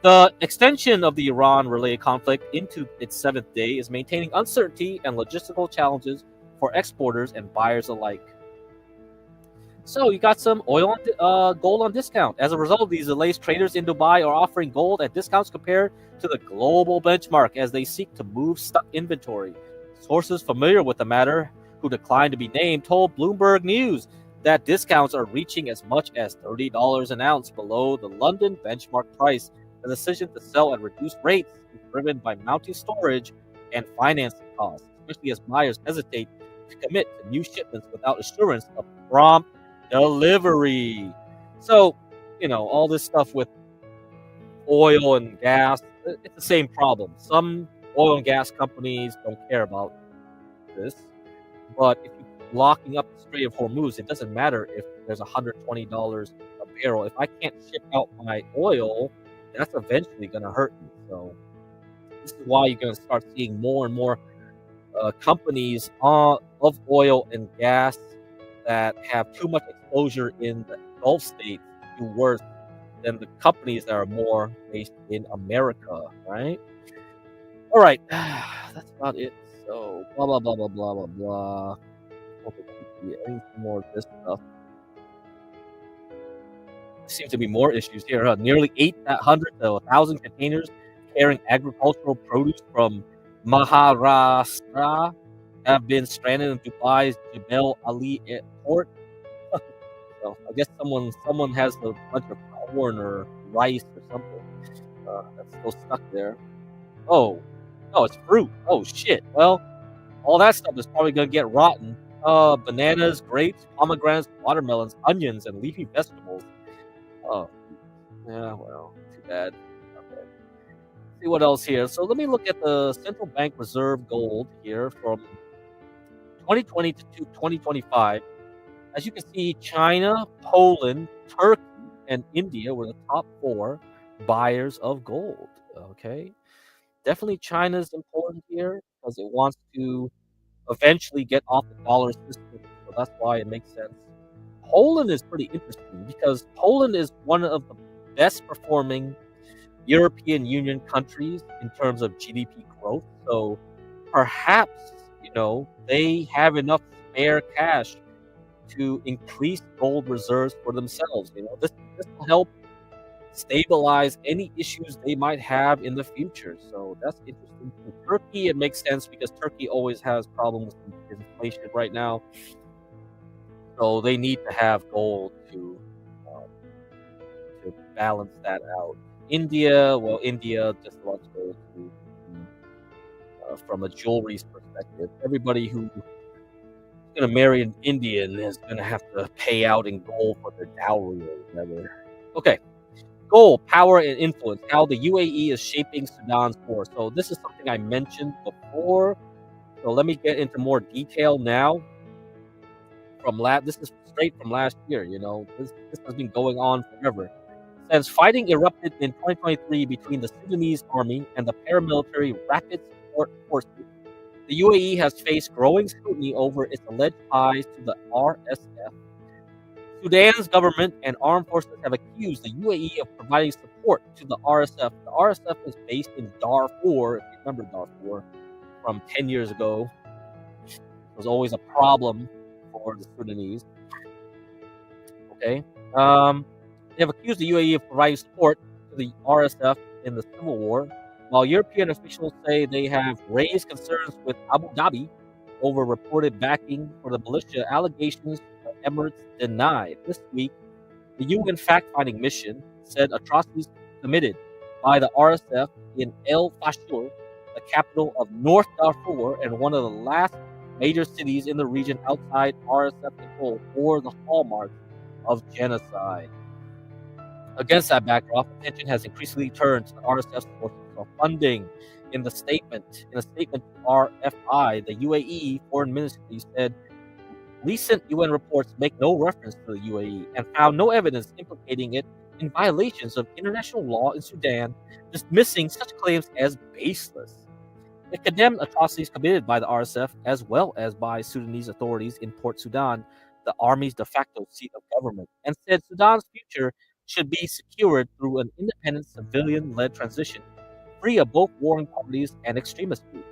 Speaker 2: The extension of the Iran-related conflict into its 7th day is maintaining uncertainty and logistical challenges for exporters and buyers alike. So you got some oil on, gold on discount. As a result of these delays, traders in Dubai are offering gold at discounts compared to the global benchmark as they seek to move stuck inventory. Sources familiar with the matter, who declined to be named, told Bloomberg News that discounts are reaching as much as $30 an ounce below the London benchmark price. The decision to sell at reduced rates is driven by mounting storage and financing costs, especially as buyers hesitate to commit to new shipments without assurance of prompt delivery. So, all this stuff with oil and gas, it's the same problem. Some oil and gas companies don't care about this, but if you're locking up the Strait of Hormuz, it doesn't matter if there's $120 a barrel. If I can't ship out my oil, that's eventually going to hurt me. So this is why you're going to start seeing more and more companies of oil and gas that have too much exposure in the Gulf states do worse than the companies that are more based in America, right? All right, that's about it. So blah blah blah blah blah blah blah. Any more of this stuff? There seems to be more issues here. Nearly 800 to 1,000 containers carrying agricultural produce from Maharashtra have been stranded in Dubai's Jebel Ali airport. So I guess someone has a bunch of corn or rice or something that's still stuck there. Oh, it's fruit. Oh shit. Well, all that stuff is probably gonna get rotten. Bananas, grapes, pomegranates, watermelons, onions, and leafy vegetables. Oh, yeah. Well, too bad. Okay. Let's see what else here. So let me look at the central bank reserve gold here from 2020 to 2025. As you can see, China, Poland, Turkey, and India were the top 4 buyers of gold. Okay. Definitely China's important here because it wants to eventually get off the dollar system. So that's why it makes sense. Poland is pretty interesting because Poland is one of the best performing European Union countries in terms of GDP growth. So perhaps, they have enough spare cash to increase gold reserves for themselves. This will help stabilize any issues they might have in the future. So that's interesting. For Turkey, it makes sense because Turkey always has problems with inflation right now. So they need to have gold to balance that out. India just wants gold to, from a jewelry perspective. Everybody who's going to marry an Indian is going to have to pay out in gold for their dowry or whatever. Okay. Gold, power, and influence. How the UAE is shaping Sudan's war. So this is something I mentioned before. So let me get into more detail now. This is straight from last year. This has been going on forever. Since fighting erupted in 2023 between the Sudanese army and the paramilitary Rapid Support Forces, the UAE has faced growing scrutiny over its alleged ties to the RSF. Sudan's government and armed forces have accused the UAE of providing support to the RSF. The RSF is based in Darfur, if you remember Darfur from 10 years ago. It was always a problem for the Sudanese. Okay. They have accused the UAE of providing support to the RSF in the civil war, while European officials say they have raised concerns with Abu Dhabi over reported backing for the militia. Allegations the Emirates denied. This week, the UN fact-finding mission said atrocities committed by the RSF in El Fasher, the capital of North Darfur and one of the last major cities in the region outside RSF control, or the hallmarks of genocide. Against that backdrop, attention has increasingly turned to the RSF's sources of funding. In a statement to RFI, the UAE Foreign Ministry said recent UN reports make no reference to the UAE and found no evidence implicating it in violations of international law in Sudan, dismissing such claims as baseless. It condemned atrocities committed by the RSF as well as by Sudanese authorities in Port Sudan, the army's de facto seat of government, and said Sudan's future should be secured through an independent civilian-led transition, free of both warring parties and extremist groups.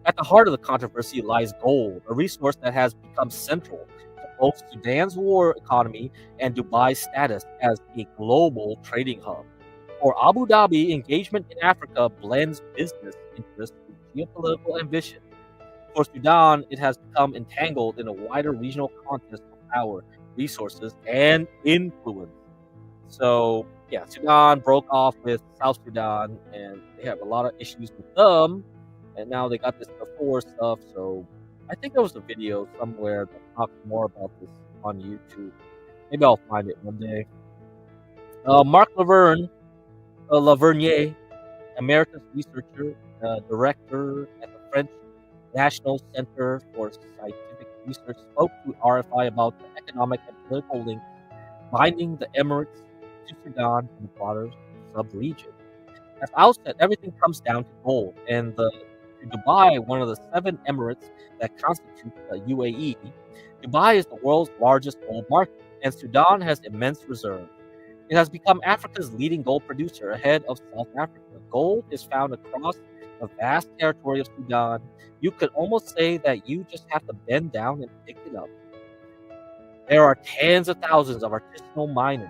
Speaker 2: At the heart of the controversy lies gold, a resource that has become central to both Sudan's war economy and Dubai's status as a global trading hub. For Abu Dhabi, engagement in Africa blends business interests with geopolitical ambition. For Sudan, it has become entangled in a wider regional contest of power, resources, and influence. So, yeah, Sudan broke off with South Sudan, and they have a lot of issues with them. And now they got this Darfur stuff. So, I think there was a video somewhere that talks more about this on YouTube. Maybe I'll find it one day. Mark Lavernier, emeritus researcher, director at the French National Center for Scientific Research, spoke to RFI about the economic and political links binding the Emirates to Sudan and the broader sub-region. At the outset, everything comes down to gold, and to Dubai, one of the 7 Emirates that constitute the UAE. Dubai is the world's largest gold market, and Sudan has immense reserves. It has become Africa's leading gold producer, ahead of South Africa. Gold is found across the vast territory of Sudan. You could almost say that you just have to bend down and pick it up. There are tens of thousands of artisanal miners,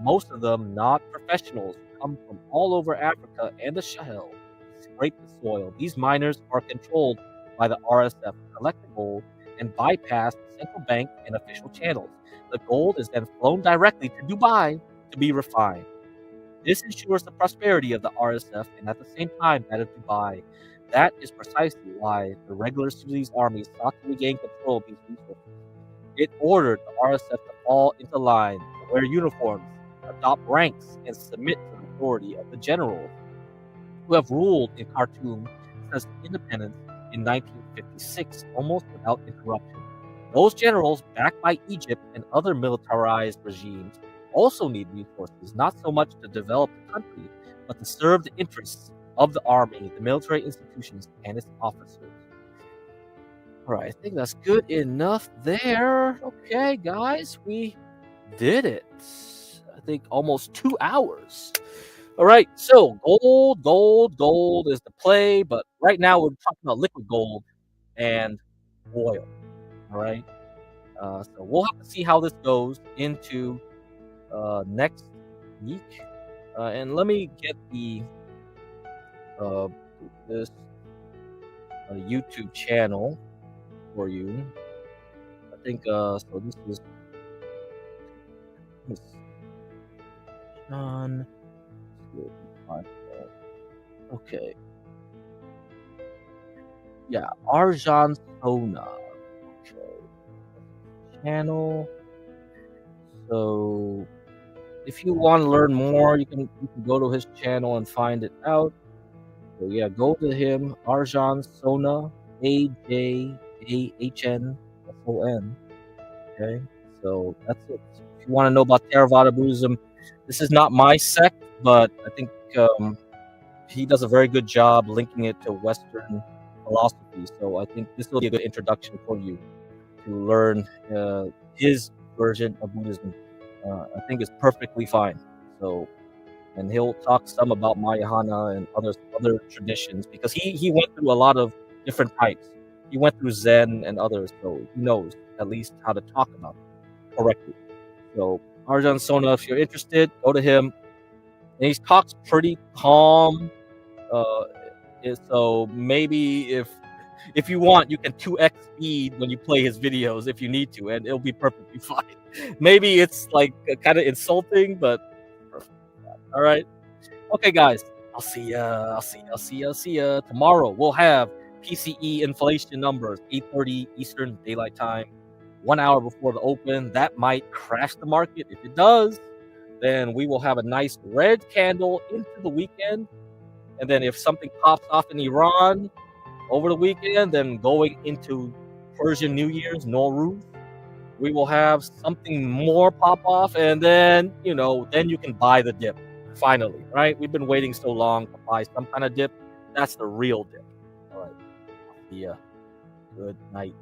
Speaker 2: most of them not professionals, who come from all over Africa and the Sahel to scrape the soil. These miners are controlled by the RSF, collect the gold, and bypass the central bank and official channels. The gold is then flown directly to Dubai to be refined. This ensures the prosperity of the RSF and at the same time that of Dubai. That is precisely why the regular Sudanese army sought to regain control of these resources. It ordered the RSF to fall into line, to wear uniforms, adopt ranks, and submit to the authority of the generals who have ruled in Khartoum since independence in 1956, almost without interruption. Those generals, backed by Egypt and other militarized regimes, also need resources, not so much to develop the country, but to serve the interests of the army, the military institutions, and its officers. All right, I think that's good enough there. Okay, guys, we did it. I think almost 2 hours. All right, so gold is the play, but right now we're talking about liquid gold and oil. All right, so we'll have to see how this goes into next week. And let me get the this YouTube channel for you. I think so. This is John. Okay. Yeah, Arjan Sona. Okay. Channel. So if you want to learn more, you can go to his channel and find it out. So yeah, go to him, Arjan Sona, AJAHN SON. Okay, so that's it. If you want to know about Theravada Buddhism, this is not my sect, but I think he does a very good job linking it to Western philosophy. So I think this will be a good introduction for you to learn his version of Buddhism. I think it's perfectly fine. So, and he'll talk some about Mahayana and other traditions, because he went through a lot of different types. He went through Zen and others, so he knows at least how to talk about it correctly. So Arjan Sona, if you're interested, go to him. And he talks pretty calm. So maybe if you want, you can 2x speed when you play his videos if you need to, and it'll be perfectly fine. Maybe it's like kind of insulting, but perfect. All right. Okay, guys. I'll see ya tomorrow. We'll have PCE inflation numbers, 8:30 Eastern Daylight Time, 1 hour before the open. That might crash the market. If it does, then we will have a nice red candle into the weekend. And then if something pops off in Iran over the weekend, then going into Persian New Year's, Nowruz, we will have something more pop off. And then, then you can buy the dip. Finally, right? We've been waiting so long to buy some kind of dip. That's the real dip. All right. Yeah. Good night.